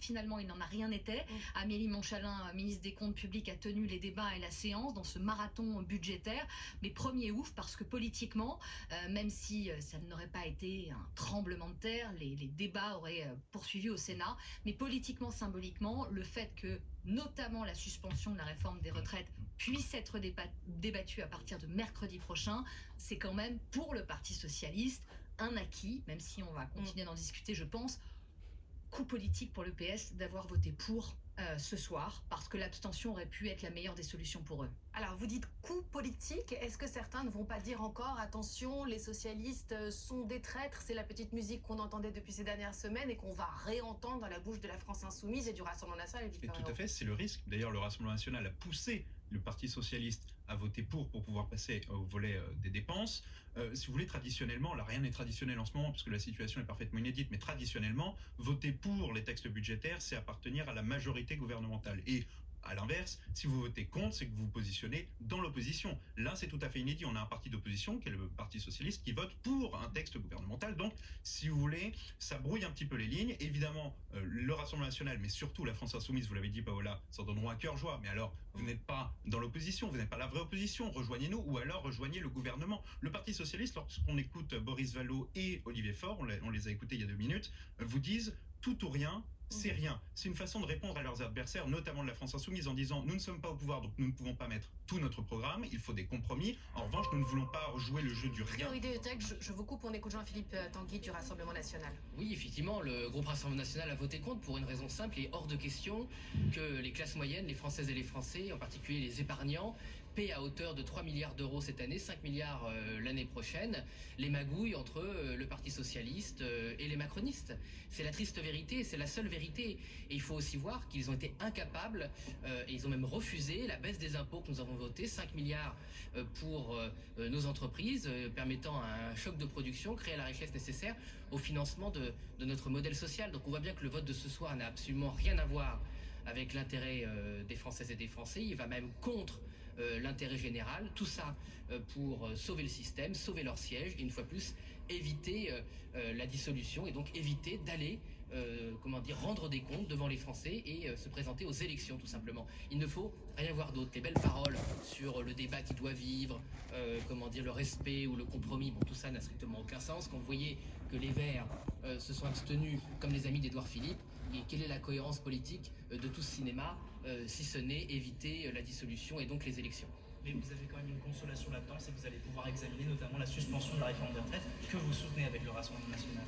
Finalement, il n'en a rien été. Amélie Montchalin, ministre des Comptes publics, a tenu les débats et la séance dans ce marathon budgétaire. Mais premier ouf, parce que politiquement, même si ça n'aurait pas été un tremblement de terre, les débats auraient poursuivi au Sénat. Mais politiquement, symboliquement, le fait que notamment la suspension de la réforme des retraites puisse être débattue à partir de mercredi prochain, c'est quand même pour le Parti socialiste un acquis, même si on va continuer d'en discuter, je pense. Coup politique pour le PS d'avoir voté pour ce soir, parce que l'abstention aurait pu être la meilleure des solutions pour eux. Alors, vous dites coup politique, est-ce que certains ne vont pas dire encore, attention, les socialistes sont des traîtres, c'est la petite musique qu'on entendait depuis ces dernières semaines et qu'on va réentendre dans la bouche de la France Insoumise et du Rassemblement National et tout à fait, c'est le risque. D'ailleurs, le Rassemblement National a poussé le Parti Socialiste à voter pour pouvoir passer au volet des dépenses. Si vous voulez, traditionnellement, là rien n'est traditionnel en ce moment, puisque la situation est parfaitement inédite, mais traditionnellement, voter pour les textes budgétaires, c'est appartenir à la majorité gouvernementale. Et à l'inverse, si vous votez contre, c'est que vous vous positionnez dans l'opposition. Là, c'est tout à fait inédit. On a un parti d'opposition, qui est le Parti Socialiste, qui vote pour un texte gouvernemental. Donc, si vous voulez, ça brouille un petit peu les lignes. Évidemment, le Rassemblement National, mais surtout la France Insoumise, vous l'avez dit, Paola, s'en donneront à cœur joie. Mais alors, vous n'êtes pas dans l'opposition, vous n'êtes pas la vraie opposition. Rejoignez-nous, ou alors rejoignez le gouvernement. Le Parti Socialiste, lorsqu'on écoute Boris Vallaud et Olivier Faure, on les a écoutés il y a 2 minutes, vous disent tout ou rien. C'est rien. C'est une façon de répondre à leurs adversaires, notamment de la France Insoumise, en disant nous ne sommes pas au pouvoir, donc nous ne pouvons pas mettre tout notre programme, il faut des compromis. En revanche, nous ne voulons pas jouer le jeu du rien. Priorité de texte, je vous coupe, on écoute Jean-Philippe Tanguy du Rassemblement National. Oui, effectivement, le groupe Rassemblement National a voté contre pour une raison simple. Il est hors de question que les classes moyennes, les Françaises et les Français, en particulier les épargnants, paient à hauteur de 3 milliards d'euros cette année, 5 milliards l'année prochaine, les magouilles entre le Parti Socialiste et les macronistes. C'est la triste vérité, c'est la seule vérité. Et il faut aussi voir qu'ils ont été incapables, et ils ont même refusé la baisse des impôts que nous avons voté, 5 milliards pour nos entreprises, permettant un choc de production, créer la richesse nécessaire au financement de notre modèle social. Donc on voit bien que le vote de ce soir n'a absolument rien à voir avec l'intérêt des Françaises et des Français. Il va même contre l'intérêt général, tout ça pour sauver le système, sauver leur siège et une fois plus éviter la dissolution et donc éviter d'aller rendre des comptes devant les Français et se présenter aux élections tout simplement. Il ne faut rien voir d'autre. Les belles paroles sur le débat qui doit vivre, le respect ou le compromis, bon tout ça n'a strictement aucun sens. Quand vous voyez que les Verts se sont abstenus comme les amis d'Édouard Philippe, et quelle est la cohérence politique de tout ce cinéma si ce n'est éviter la dissolution et donc les élections. Mais vous avez quand même une consolation là-dedans, c'est que vous allez pouvoir examiner notamment la suspension de la réforme des retraites que vous soutenez avec le Rassemblement National.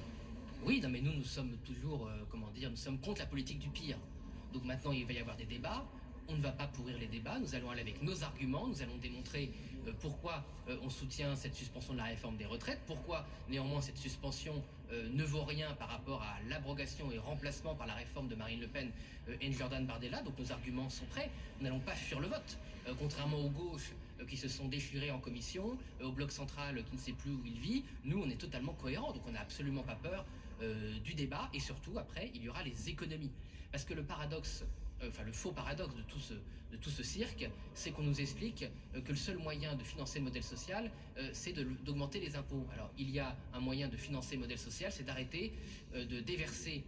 Oui, non mais nous sommes toujours, nous sommes contre la politique du pire. Donc maintenant il va y avoir des débats, on ne va pas pourrir les débats, nous allons aller avec nos arguments, nous allons démontrer pourquoi on soutient cette suspension de la réforme des retraites, pourquoi néanmoins cette suspension ne vaut rien par rapport à l'abrogation et remplacement par la réforme de Marine Le Pen et Jordan Bardella. Donc nos arguments sont prêts, nous n'allons pas fuir le vote. Contrairement aux gauches qui se sont déchirés en commission, au bloc central qui ne sait plus où il vit, nous on est totalement cohérents, donc on n'a absolument pas peur du débat, et surtout après il y aura les économies. Parce que le paradoxe, le faux paradoxe de tout ce cirque, c'est qu'on nous explique que le seul moyen de financer le modèle social, c'est d'augmenter les impôts. Alors il y a un moyen de financer le modèle social, c'est d'arrêter de déverser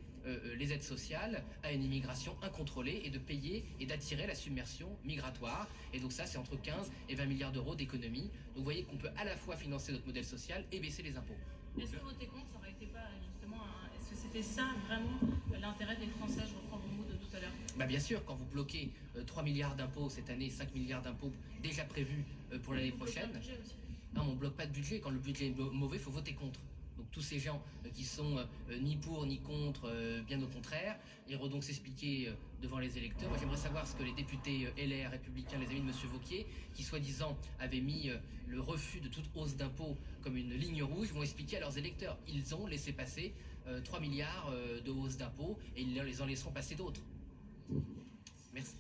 les aides sociales à une immigration incontrôlée et de payer et d'attirer la submersion migratoire. Et donc ça, c'est entre 15 et 20 milliards d'euros d'économies. Donc vous voyez qu'on peut à la fois financer notre modèle social et baisser les impôts. Est-ce que voter contre, ça aurait été pas justement, est-ce que c'était ça vraiment l'intérêt des Français? Je reprends vos mots de tout à l'heure. Bah bien sûr, quand vous bloquez 3 milliards d'impôts cette année, 5 milliards d'impôts déjà prévus pour l'année prochaine. Non, on ne bloque pas de budget. Quand le budget est mauvais, il faut voter contre. Donc tous ces gens qui sont ni pour ni contre, bien au contraire, iront donc s'expliquer devant les électeurs. Moi j'aimerais savoir ce que les députés LR républicains, les amis de M. Wauquiez, qui soi-disant avaient mis le refus de toute hausse d'impôts comme une ligne rouge, vont expliquer à leurs électeurs. Ils ont laissé passer 3 milliards de hausse d'impôts et ils les en laisseront passer d'autres. Merci.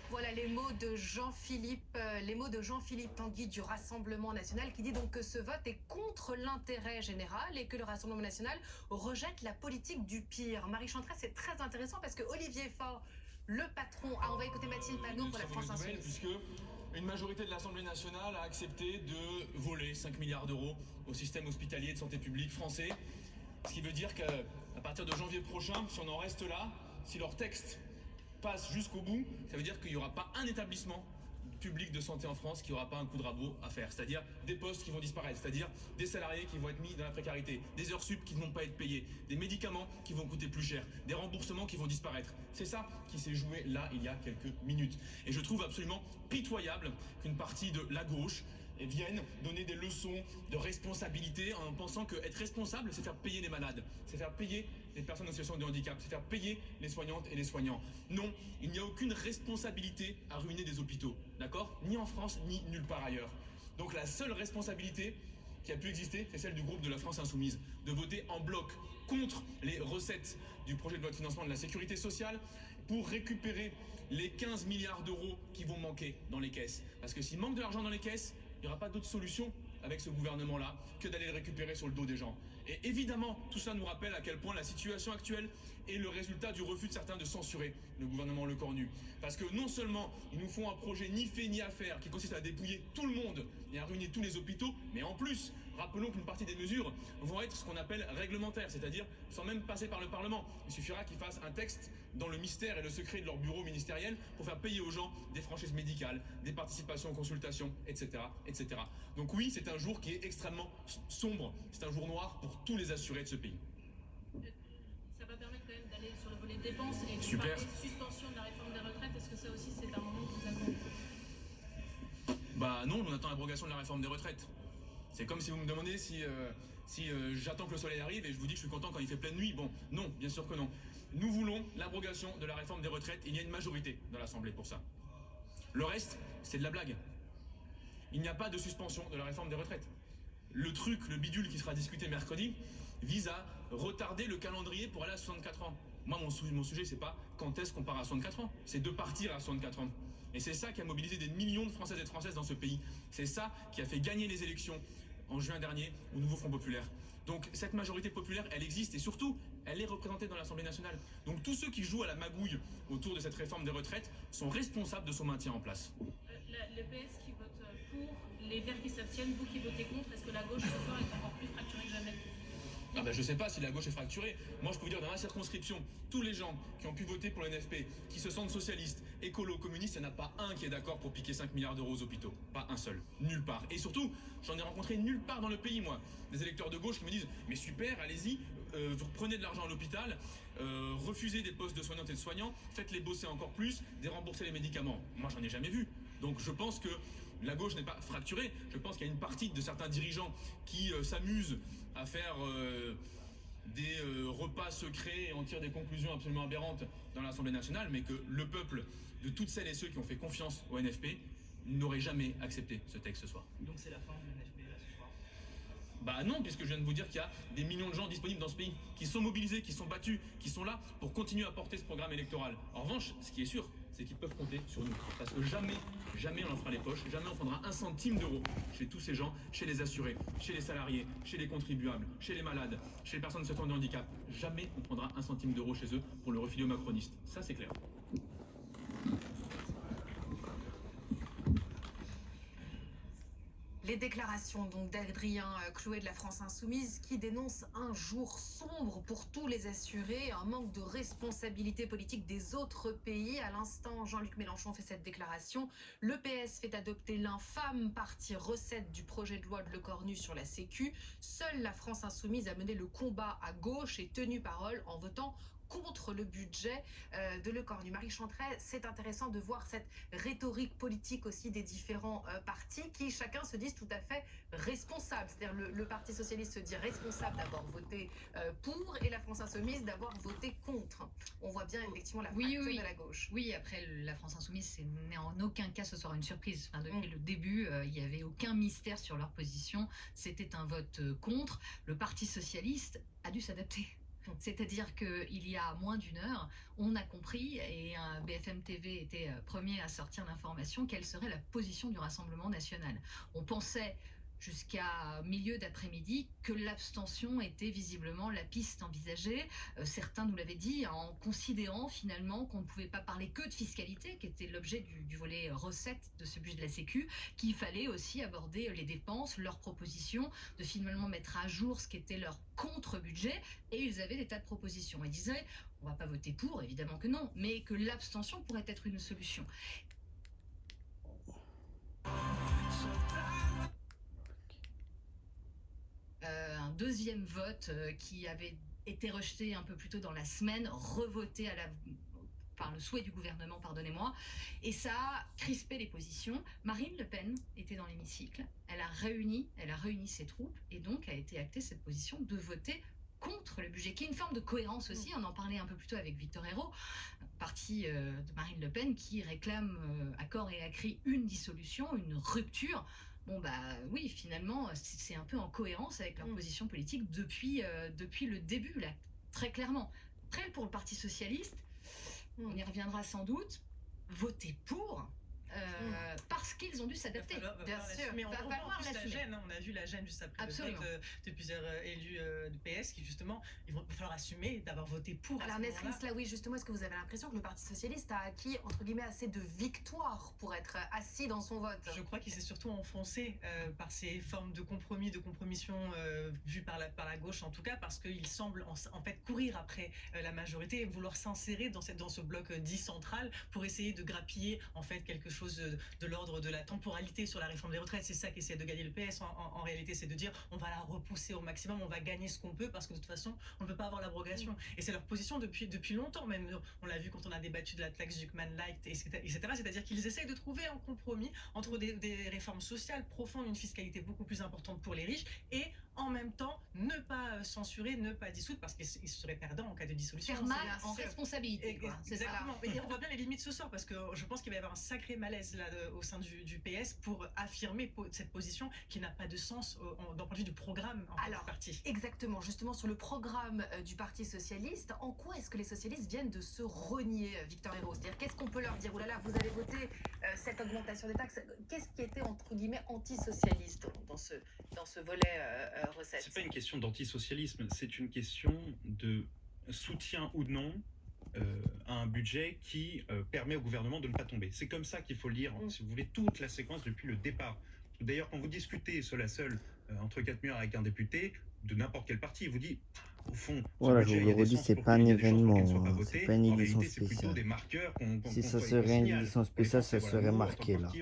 Voilà les mots de Jean-Philippe Tanguy du Rassemblement national qui dit donc que ce vote est contre l'intérêt général et que le Rassemblement national rejette la politique du pire. Marie Chantrey, c'est très intéressant parce que Olivier Faure, le patron, on va écouter Mathilde Panot pour la France Insoumise. Puisque une majorité de l'Assemblée nationale a accepté de voler 5 milliards d'euros au système hospitalier de santé publique français. Ce qui veut dire qu'à partir de janvier prochain, si on en reste là, si leur texte passe jusqu'au bout, ça veut dire qu'il n'y aura pas un établissement public de santé en France qui n'aura pas un coup de rabot à faire. C'est-à-dire des postes qui vont disparaître, c'est-à-dire des salariés qui vont être mis dans la précarité, des heures sup qui ne vont pas être payées, des médicaments qui vont coûter plus cher, des remboursements qui vont disparaître. C'est ça qui s'est joué là il y a quelques minutes. Et je trouve absolument pitoyable qu'une partie de la gauche viennent donner des leçons de responsabilité en pensant que être responsable, c'est faire payer les malades, c'est faire payer les personnes en situation de handicap, c'est faire payer les soignantes et les soignants. Non, il n'y a aucune responsabilité à ruiner des hôpitaux, d'accord? Ni en France, ni nulle part ailleurs. Donc la seule responsabilité qui a pu exister, c'est celle du groupe de la France Insoumise, de voter en bloc contre les recettes du projet de loi de financement de la sécurité sociale pour récupérer les 15 milliards d'euros qui vont manquer dans les caisses. Parce que s'il manque de l'argent dans les caisses, il n'y aura pas d'autre solution avec ce gouvernement-là que d'aller le récupérer sur le dos des gens. Et évidemment, tout ça nous rappelle à quel point la situation actuelle est le résultat du refus de certains de censurer le gouvernement Lecornu. Parce que non seulement ils nous font un projet ni fait ni à faire qui consiste à dépouiller tout le monde et à ruiner tous les hôpitaux, mais en plus, rappelons qu'une partie des mesures vont être ce qu'on appelle réglementaires, c'est-à-dire sans même passer par le Parlement. Il suffira qu'ils fassent un texte dans le mystère et le secret de leur bureau ministériel pour faire payer aux gens des franchises médicales, des participations aux consultations, etc., etc. Donc oui, c'est un jour qui est extrêmement sombre. C'est un jour noir pour tous les assurés de ce pays. Ça va permettre quand même d'aller sur le volet dépenses et de parler de suspension de la réforme des retraites. Est-ce que ça aussi c'est un moment que vous attendez? Bah non, on attend l'abrogation de la réforme des retraites. C'est comme si vous me demandez si j'attends que le soleil arrive et je vous dis que je suis content quand il fait pleine nuit. Bon, non, bien sûr que non. Nous voulons l'abrogation de la réforme des retraites. Il y a une majorité dans l'Assemblée pour ça. Le reste, c'est de la blague. Il n'y a pas de suspension de la réforme des retraites. Le truc, le bidule qui sera discuté mercredi, vise à retarder le calendrier pour aller à 64 ans. Moi, mon sujet, c'est pas quand est-ce qu'on part à 64 ans. C'est de partir à 64 ans. Et c'est ça qui a mobilisé des millions de Françaises et de Françaises dans ce pays. C'est ça qui a fait gagner les élections en juin dernier au Nouveau Front Populaire. Donc cette majorité populaire, elle existe et surtout, elle est représentée dans l'Assemblée nationale. Donc tous ceux qui jouent à la magouille autour de cette réforme des retraites sont responsables de son maintien en place. Le PS qui vote pour, les Verts qui s'abstiennent, vous qui votez contre, est-ce que la gauche ce soir est encore plus fracturée que jamais? Ah ben je sais pas si la gauche est fracturée. Moi je peux vous dire dans ma circonscription, tous les gens qui ont pu voter pour l'NFP, qui se sentent socialistes, écolos, communistes, il n'y en a pas un qui est d'accord pour piquer 5 milliards d'euros aux hôpitaux. Pas un seul. Nulle part. Et surtout, j'en ai rencontré nulle part dans le pays, moi. Des électeurs de gauche qui me disent « Mais super, allez-y, vous prenez de l'argent à l'hôpital, refusez des postes de soignantes et de soignants, faites-les bosser encore plus, déremboursez les médicaments. » Moi j'en ai jamais vu. Donc je pense que la gauche n'est pas fracturée. Je pense qu'il y a une partie de certains dirigeants qui s'amusent à faire des repas secrets et en tirent des conclusions absolument aberrantes dans l'Assemblée nationale, mais que le peuple de toutes celles et ceux qui ont fait confiance au NFP n'aurait jamais accepté ce texte ce soir. Donc c'est la fin du NFP là ce soir? Bah non, puisque je viens de vous dire qu'il y a des millions de gens disponibles dans ce pays, qui sont mobilisés, qui sont battus, qui sont là pour continuer à porter ce programme électoral. En revanche, ce qui est sûr, c'est qu'ils peuvent compter sur nous. Parce que jamais on en fera les poches, jamais on prendra un centime d'euro chez tous ces gens, chez les assurés, chez les salariés, chez les contribuables, chez les malades, chez les personnes en situation de handicap. Jamais on prendra un centime d'euro chez eux pour le refiler aux macronistes. Ça, c'est clair. Les déclarations donc d'Adrien Clouet de la France Insoumise qui dénonce un jour sombre pour tous les assurés, un manque de responsabilité politique des autres pays. À l'instant, Jean-Luc Mélenchon fait cette déclaration. Le PS fait adopter l'infâme partie recette du projet de loi de Lecornu sur la Sécu. Seule la France Insoumise a mené le combat à gauche et tenu parole en votant contre le budget de Lecornu. Marie Chantrey, c'est intéressant de voir cette rhétorique politique aussi des différents partis qui chacun se disent tout à fait responsables. C'est-à-dire le Parti Socialiste se dit responsable d'avoir voté pour et la France Insoumise d'avoir voté contre. On voit bien effectivement la fracture de la gauche. Oui, après la France Insoumise, ce n'est en aucun cas ce sera une surprise. Enfin, depuis le début, il n'y avait aucun mystère sur leur position. C'était un vote contre. Le Parti Socialiste a dû s'adapter. C'est-à-dire qu'il y a moins d'une heure, on a compris, et un BFM TV était premier à sortir l'information, quelle serait la position du Rassemblement national. On pensait jusqu'à milieu d'après-midi que l'abstention était visiblement la piste envisagée. Certains nous l'avaient dit en considérant finalement qu'on ne pouvait pas parler que de fiscalité, qui était l'objet du volet recettes de ce budget de la Sécu, qu'il fallait aussi aborder les dépenses, leurs propositions, de finalement mettre à jour ce qu'était leur contre-budget, et ils avaient des tas de propositions. Ils disaient, on ne va pas voter pour, évidemment que non, mais que l'abstention pourrait être une solution. Un deuxième vote qui avait été rejeté un peu plus tôt dans la semaine, revoté par le souhait du gouvernement, pardonnez-moi, et ça a crispé les positions. Marine Le Pen était dans l'hémicycle, elle a réuni ses troupes et donc a été actée cette position de voter contre le budget, qui est une forme de cohérence aussi. On en parlait un peu plus tôt avec Victor Hérault, parti de Marine Le Pen, qui réclame à corps et à cri une dissolution, une rupture. Bon bah oui, finalement, c'est un peu en cohérence avec leur position politique depuis le début, là, très clairement. Après, pour le Parti Socialiste, on y reviendra sans doute, voter pour... parce qu'ils ont dû s'adapter. Bien sûr, mais on voit en plus la gêne. On a vu la gêne juste après le vote de plusieurs élus du PS qui justement, il va falloir assumer d'avoir voté pour. Alors Nesrine Slaoui, justement, est-ce que vous avez l'impression que le Parti Socialiste a acquis entre guillemets assez de victoires pour être assis dans son vote? Je crois qu'il s'est surtout enfoncé par ces formes de compromis, de compromission vues par la gauche en tout cas, parce qu'il semble en fait courir après la majorité et vouloir s'insérer dans ce bloc dit central pour essayer de grappiller en fait quelque chose de l'ordre de la temporalité sur la réforme des retraites. C'est ça qu'essaie de gagner le PS en réalité, c'est de dire on va la repousser au maximum, on va gagner ce qu'on peut parce que de toute façon on ne peut pas avoir l'abrogation. Et c'est leur position depuis longtemps, même on l'a vu quand on a débattu de la taxe Zuckman-Light, etc. C'est-à-dire qu'ils essayent de trouver un compromis entre des réformes sociales profondes, une fiscalité beaucoup plus importante pour les riches et en même temps ne pas censurer, ne pas dissoudre parce qu'ils seraient perdants en cas de dissolution. Faire mal en responsabilité. Exactement. Et on voit bien les limites ce soir parce que je pense qu'il va y avoir un sacré malaise là, au sein du PS pour affirmer cette position qui n'a pas de sens d'un point de vue du programme du parti. Exactement, justement sur le programme du Parti Socialiste, en quoi est-ce que les socialistes viennent de se renier, Victor Hérault? C'est-à-dire qu'est-ce qu'on peut leur dire? Oh là là, vous avez voté cette augmentation des taxes. Qu'est-ce qui était entre guillemets antisocialiste dans ce volet recettes? C'est pas une question d'antisocialisme, c'est une question de soutien ou non à un budget qui permet au gouvernement de ne pas tomber. C'est comme ça qu'il faut lire, si vous voulez, toute la séquence depuis le départ. D'ailleurs, quand vous discutez seul à seul entre quatre murs avec un député de n'importe quel parti, il vous dit, au fond, voilà, je vous le redis, c'est pas un événement, c'est pas une édition spéciale. Si ça serait une édition spéciale, ça serait marqué là,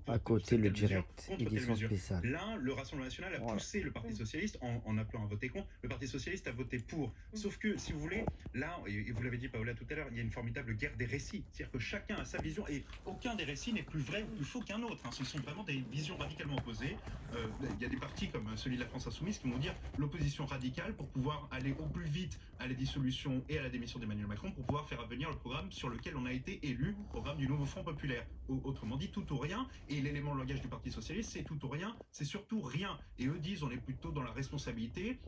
à côté le direct, édition spéciale. Là, le Rassemblement national a poussé le Parti socialiste en appelant à voter contre. Le Parti socialiste a voté pour. Sauf que, si vous voulez, là, et vous l'avez dit Paola tout à l'heure, il y a une formidable guerre des récits. C'est-à-dire que chacun a sa vision et aucun des récits n'est plus vrai ou plus faux qu'un autre. Ce sont vraiment des visions radicalement opposées. Il y a des partis comme celui de la France Insoumise qui vont dire l'opposition radicale pour pouvoir aller au plus vite à la dissolution et à la démission d'Emmanuel Macron pour pouvoir faire advenir le programme sur lequel on a été élu, le programme du nouveau Front populaire. Autrement dit, tout ou rien. Et l'élément de langage du Parti socialiste, c'est tout ou rien, c'est surtout rien. Et eux disent, on est plutôt dans la responsabilité,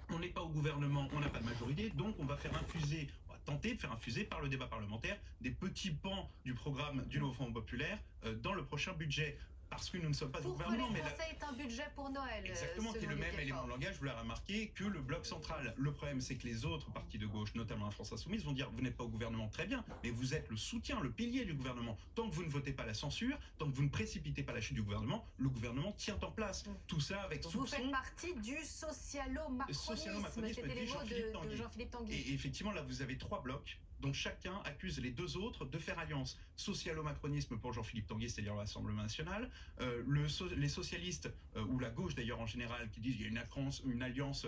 on n'est pas au gouvernement, on n'a pas de majorité, donc on va faire infuser, on va tenter de faire infuser par le débat parlementaire des petits pans du programme du nouveau Front populaire dans le prochain budget. parce que nous ne sommes pas au Pour que gouvernement. les Français aient un budget pour Noël. Exactement, qui est le même élément de langage, vous l'avez remarqué, que le bloc central. Le problème, c'est que les autres partis de gauche, notamment la France Insoumise, vont dire vous n'êtes pas au gouvernement, très bien, mais vous êtes le soutien, le pilier du gouvernement. Tant que vous ne votez pas la censure, tant que vous ne précipitez pas la chute du gouvernement, le gouvernement tient en place. Tout ça avec soupçon. Vous faites partie du socialo-macronisme. C'était les mots de Jean-Philippe Tanguy. Et effectivement, là, vous avez 3 blocs. Donc chacun accuse les 2 autres de faire alliance. Socialo-macronisme pour Jean-Philippe Tanguy, c'est-à-dire le Rassemblement national. Les socialistes, ou la gauche d'ailleurs en général, qui disent qu'il y a une alliance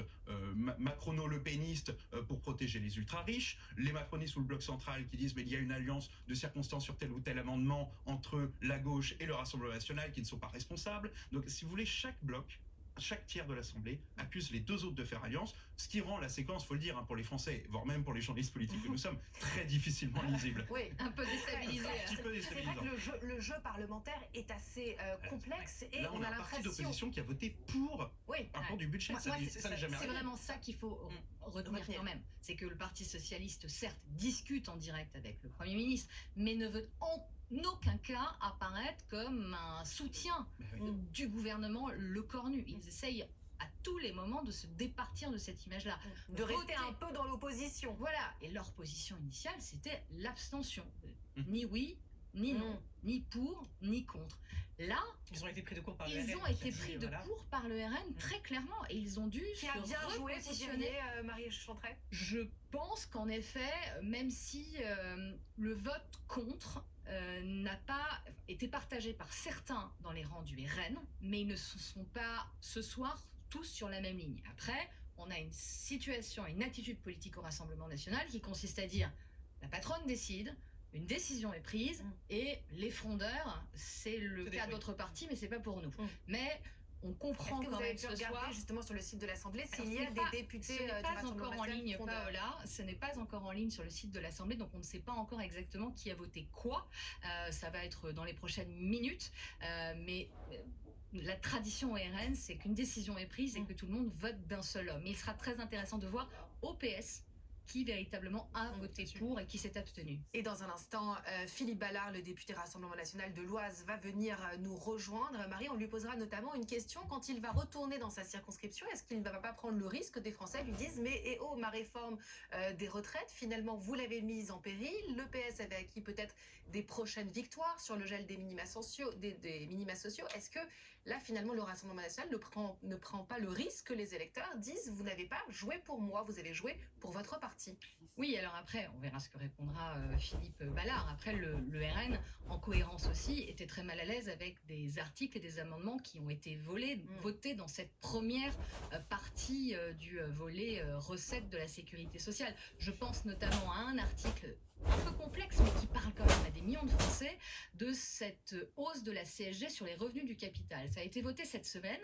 macrono-le péniste pour protéger les ultra-riches. Les macronistes ou le bloc central qui disent mais il y a une alliance de circonstances sur tel ou tel amendement entre la gauche et le Rassemblement national qui ne sont pas responsables. Donc si vous voulez, chaque bloc, chaque tiers de l'Assemblée accuse les 2 autres de faire alliance, ce qui rend la séquence, faut le dire, pour les Français, voire même pour les journalistes politiques que nous sommes, très difficilement lisible. Oui, un peu déstabilisé. C'est vrai que le jeu parlementaire est assez complexe et là, on a un parti l'impression d'opposition qui a voté pour un port du budget. Ça n'est jamais C'est arrivé. vraiment ça qu'il faut retenir quand même. C'est que le Parti socialiste, certes, discute en direct avec le Premier ministre, mais ne veut en aucun cas apparaître comme un soutien du gouvernement le cornu. Ils essayent à tous les moments de se départir de cette image-là. De rester un peu dans l'opposition. Voilà. Et leur position initiale, c'était l'abstention. Ni oui, ni non. Ni pour, ni contre. Là, ils ont été pris de court par le RN. Ils ont été pris de court par le RN, très clairement. Et ils ont dû se repositionner. Marie Chantrey. Je pense qu'en effet, même si le vote contre n'a pas été partagé par certains dans les rangs du RN, mais ils ne sont pas ce soir tous sur la même ligne. Après, on a une situation, une attitude politique au Rassemblement national qui consiste à dire la patronne décide, une décision est prise et les frondeurs, c'est le cas d'autres partis, mais c'est pas pour nous. Mais on comprend quand même ce soir, justement sur le site de l'Assemblée, s'il y a des députés ce n'est pas du encore en ligne, frondeurs. Paola, ce n'est pas encore en ligne sur le site de l'Assemblée, donc on ne sait pas encore exactement qui a voté quoi. Ça va être dans les prochaines minutes, mais la tradition au RN, c'est qu'une décision est prise et que tout le monde vote d'un seul homme. Mais il sera très intéressant de voir au PS qui véritablement a voté pour et qui s'est abstenu. Et dans un instant, Philippe Ballard, le député Rassemblement national de l'Oise, va venir nous rejoindre. Marie, on lui posera notamment une question quand il va retourner dans sa circonscription. Est-ce qu'il ne va pas prendre le risque que des Français lui disent « Mais eh oh, ma réforme des retraites, finalement, vous l'avez mise en péril. Le PS avait acquis peut-être des prochaines victoires sur le gel des minima sociaux. Est-ce que là, finalement, le Rassemblement national ne prend pas le risque que les électeurs disent « Vous n'avez pas joué pour moi, vous avez joué pour votre parti ». Oui, alors après, on verra ce que répondra Philippe Ballard. Après, le RN, en cohérence aussi, était très mal à l'aise avec des articles et des amendements qui ont été votés dans cette première partie du volet recettes de la sécurité sociale. Je pense notamment à un article un peu complexe, mais qui parle quand même à des millions de Français, de cette hausse de la CSG sur les revenus du capital. Ça a été voté cette semaine,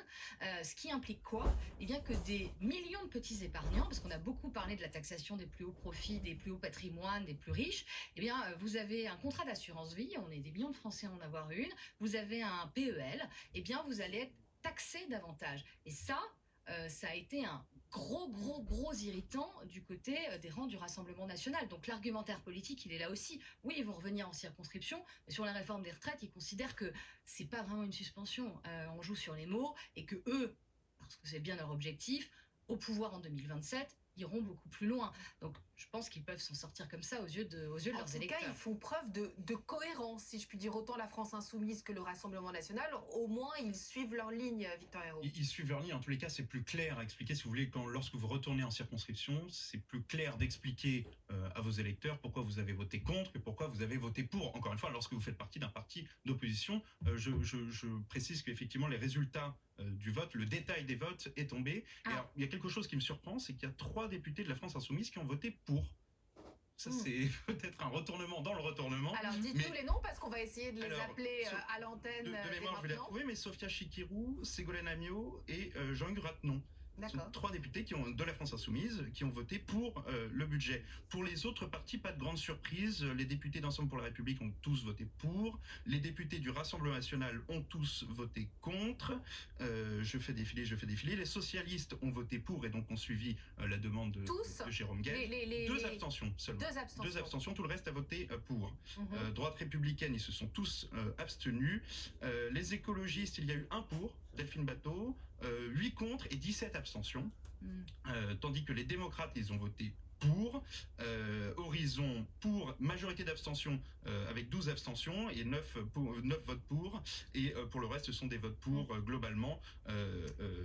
ce qui implique quoi? Eh bien que des millions de petits épargnants, parce qu'on a beaucoup parlé de la taxation des plus hauts profits, des plus hauts patrimoines, des plus riches, eh bien vous avez un contrat d'assurance vie, on est des millions de Français à en avoir une, vous avez un PEL, eh bien vous allez être taxé davantage. Et ça a été un gros irritant du côté des rangs du Rassemblement national. Donc l'argumentaire politique, il est là aussi. Oui, ils vont revenir en circonscription, mais sur la réforme des retraites, ils considèrent que c'est pas vraiment une suspension. On joue sur les mots et que eux, parce que c'est bien leur objectif, au pouvoir en 2027, iront beaucoup plus loin. Donc je pense qu'ils peuvent s'en sortir comme ça aux yeux de leurs électeurs. En tout cas, ils font preuve de cohérence, si je puis dire, autant la France Insoumise que le Rassemblement national. Au moins, ils suivent leur ligne, Victor Hérault. Ils suivent leur ligne. En tous les cas, c'est plus clair à expliquer, si vous voulez, lorsque vous retournez en circonscription, c'est plus clair d'expliquer à vos électeurs pourquoi vous avez voté contre et pourquoi vous avez voté pour. Encore une fois, lorsque vous faites partie d'un parti d'opposition, je précise qu'effectivement, les résultats du vote, le détail des votes est tombé. Et alors, il y a quelque chose qui me surprend, c'est qu'il y a 3 députés de la France Insoumise qui ont voté pour. Ça, c'est peut-être un retournement dans le retournement. Alors, dites-nous les noms, parce qu'on va essayer de les appeler à l'antenne. De mémoire, je vais les retrouver, mais Sophia Chikirou, Ségolène Amiot et Jean-Hugues Ratenon. Ce sont 3 députés de la France Insoumise qui ont voté pour le budget. Pour les autres partis, pas de grande surprise. Les députés d'Ensemble pour la République ont tous voté pour. Les députés du Rassemblement national ont tous voté contre. Je fais défiler. Les socialistes ont voté pour et donc ont suivi la demande de Jérôme Guel. Deux abstentions seulement. Deux abstentions, tout le reste a voté pour. Droite républicaine, ils se sont tous abstenus. Les écologistes, il y a eu 1 pour, Delphine Batho, 8 contre et 17 abstentions. Tandis que les démocrates, ils ont voté pour, Horizon pour, majorité d'abstention avec 12 abstentions et 9 votes pour, et pour le reste ce sont des votes pour globalement,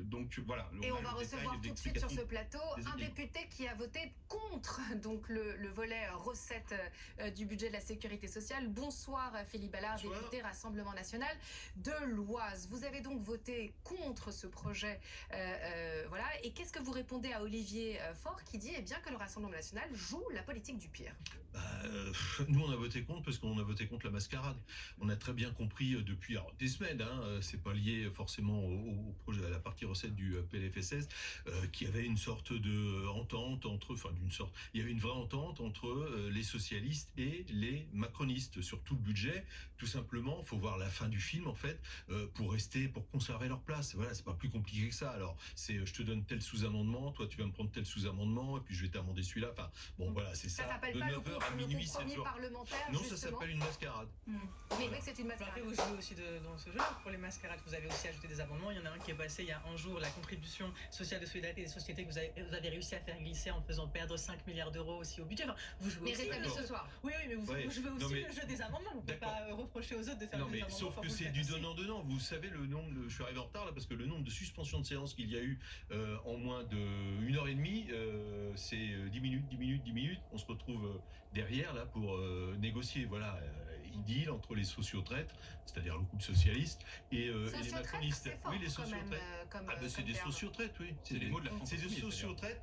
donc voilà. Et on va recevoir tout de suite sur ce plateau un député qui a voté contre donc le volet recettes du budget de la sécurité sociale. Bonsoir Philippe Ballard, député Rassemblement National de l'Oise. Vous avez donc voté contre ce projet, voilà, et qu'est-ce que vous répondez à Olivier Faure qui dit bien que le Rassemblement national joue la politique du pire? Nous on a voté contre parce qu'on a voté contre la mascarade. On a très bien compris depuis des semaines, c'est pas lié forcément au projet, à la partie recette du PLFSS, qu'il y avait une sorte de entente entre, il y avait une vraie entente entre les socialistes et les macronistes sur tout le budget. Tout simplement, il faut voir la fin du film en fait pour conserver leur place. Voilà, c'est pas plus compliqué que ça. Alors c'est, je te donne tel sous-amendement, toi tu vas me prendre tel sous-amendement et puis je vais t'amender celui-là. Enfin bon, voilà, c'est ça. Ça s'appelle de pas 9h à minuit, c'est parlementaire. Non, ça s'appelle une mascarade. Mais oui, c'est une mascarade. Après, vous jouez aussi dans ce jeu pour les mascarades. Vous avez aussi ajouté des amendements. Il y en a un qui est passé il y a un jour, la contribution sociale de solidarité des sociétés que vous avez réussi à faire glisser en faisant perdre 5 milliards d'euros aussi au budget. Enfin, vous jouez aussi. Rétabli ce soir. Oui, mais vous jouez aussi le jeu des amendements. Vous ne pouvez pas reprocher aux autres de faire des amendements. Sauf que c'est du donnant-donnant. Vous savez le nombre, je suis arrivé en retard là parce que le nombre de suspensions de séance qu'il y a eu en moins de 1h30, c'est 10 minutes. On se retrouve derrière là pour négocier. Voilà, idylle entre les sociotraites, c'est-à-dire le groupe socialiste et les macronistes. Oui, les sociotraites. C'est des sociotraites, oui. C'est les mots de la France. C'est des sociotraites.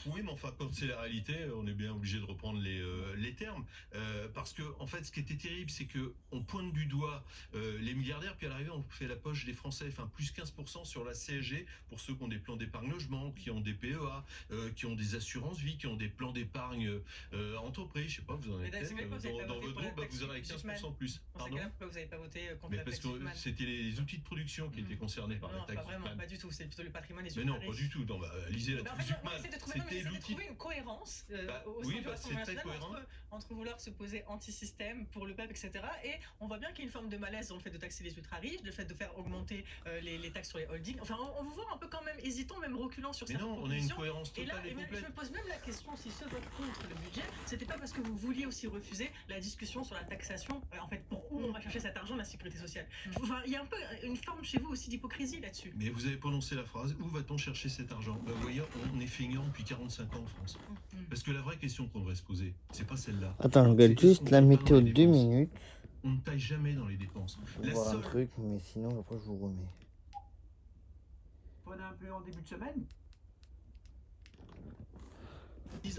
Oui, mais enfin, quand c'est la réalité, on est bien obligé de reprendre les termes. Parce que, en fait, ce qui était terrible, c'est que on pointe du doigt les milliardaires, puis à l'arrivée, on fait la poche des Français. Enfin, plus 15% sur la CSG pour ceux qui ont des plans d'épargne logement, qui ont des PEA, qui ont des assurances vie, qui ont des plans d'épargne entreprise. Je sais pas, vous en avez peut-être dans votre groupe, vous en avez 15% plus. Pardon. Pourquoi vous n'avez pas voté contre la taxe Sussman? Parce que c'était les outils de production qui étaient concernés par la taxe Sussman. Non, pas du tout. C'est plutôt le patrimoine des Mais non, pas du tout. Lisez la taxe Sussman. C'était l'outil. Trouver une cohérence au sein du Rassemblement national entre vouloir se poser anti-système pour le peuple, etc. Et on voit bien qu'il y a une forme de malaise dans le fait de taxer les ultra-riches, le fait de faire augmenter les taxes sur les holdings. Enfin, on vous voit un peu quand même hésitant, même reculant sur certaines propositions. Mais non, on a une cohérence totale et complète. Je me pose même la question si ce vote contre le budget, c'était pas parce que vous vouliez aussi refuser la discussion sur la taxation, en fait, pour où on va chercher cet argent de la sécurité sociale. Enfin, il y a un peu une forme chez vous aussi d'hypocrisie là-dessus. Mais vous avez prononcé la phrase, où va-t-on chercher cet argent? Vous voyez, on est feignant depuis 45 ans en France. Parce que la vraie question qu'on devrait se poser, c'est pas celle-là. Attends, je regarde juste la météo 2 minutes. On ne taille jamais dans les dépenses. Je vais voir un truc, mais sinon après je vous remets. Prenez un peu en début de semaine.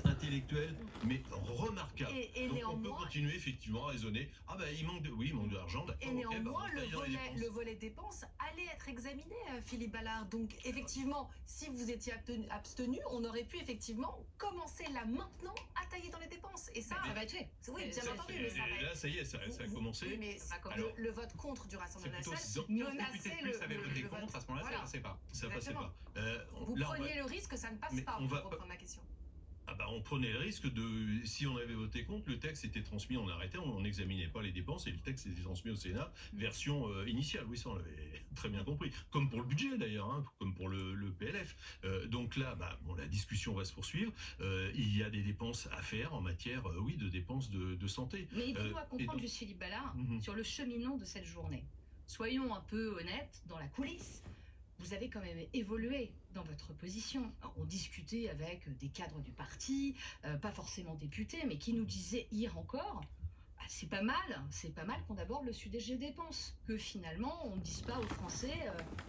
Intellectuelle, mais remarquable. Et donc néanmoins, on peut continuer effectivement à raisonner. Ah ben il manque de l'argent. Et néanmoins, le volet dépenses allait être examiné, Philippe Ballard. Donc effectivement, si vous étiez abstenu, on aurait pu effectivement commencer là maintenant à tailler dans les dépenses. Et ça va être fait. Oui, bien entendu. Mais ça là, ça y est, ça a commencé. Oui, mais le vote contre du Rassemblement national menaçait le vote. À ce moment-là, ça passait pas. Ça passait pas. Vous preniez le risque que ça ne passe pas. On va reprendre ma question. On prenait le risque de, si on avait voté contre, le texte était transmis, on arrêtait, on n'examinait pas les dépenses et le texte était transmis au Sénat, version initiale, oui ça on l'avait très bien compris, comme pour le budget d'ailleurs, comme pour le PLF. Donc là, la discussion va se poursuivre, il y a des dépenses à faire en matière, de dépenses de santé. Mais aidez-nous à comprendre, juste Philippe Ballard, sur le cheminement de cette journée. Soyons un peu honnêtes, dans la coulisse, vous avez quand même évolué dans votre position. On discutait avec des cadres du parti, pas forcément députés, mais qui nous disaient hier encore, c'est pas mal qu'on aborde le sujet des dépenses, que finalement on ne dise pas aux Français,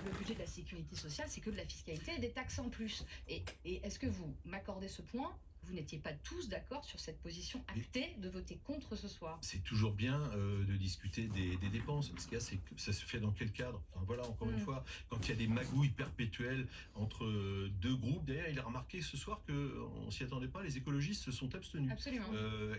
le budget de la sécurité sociale c'est que de la fiscalité et des taxes en plus. Et est-ce que vous m'accordez ce point? vous n'étiez pas tous d'accord sur cette position actée de voter contre ce soir. C'est toujours bien de discuter des dépenses. Ce qu'il y a, c'est que ça se fait dans quel cadre? Enfin, voilà, encore une fois, quand il y a des magouilles perpétuelles entre deux groupes. D'ailleurs, il a remarqué ce soir qu'on s'y attendait pas, les écologistes se sont abstenus. Absolument.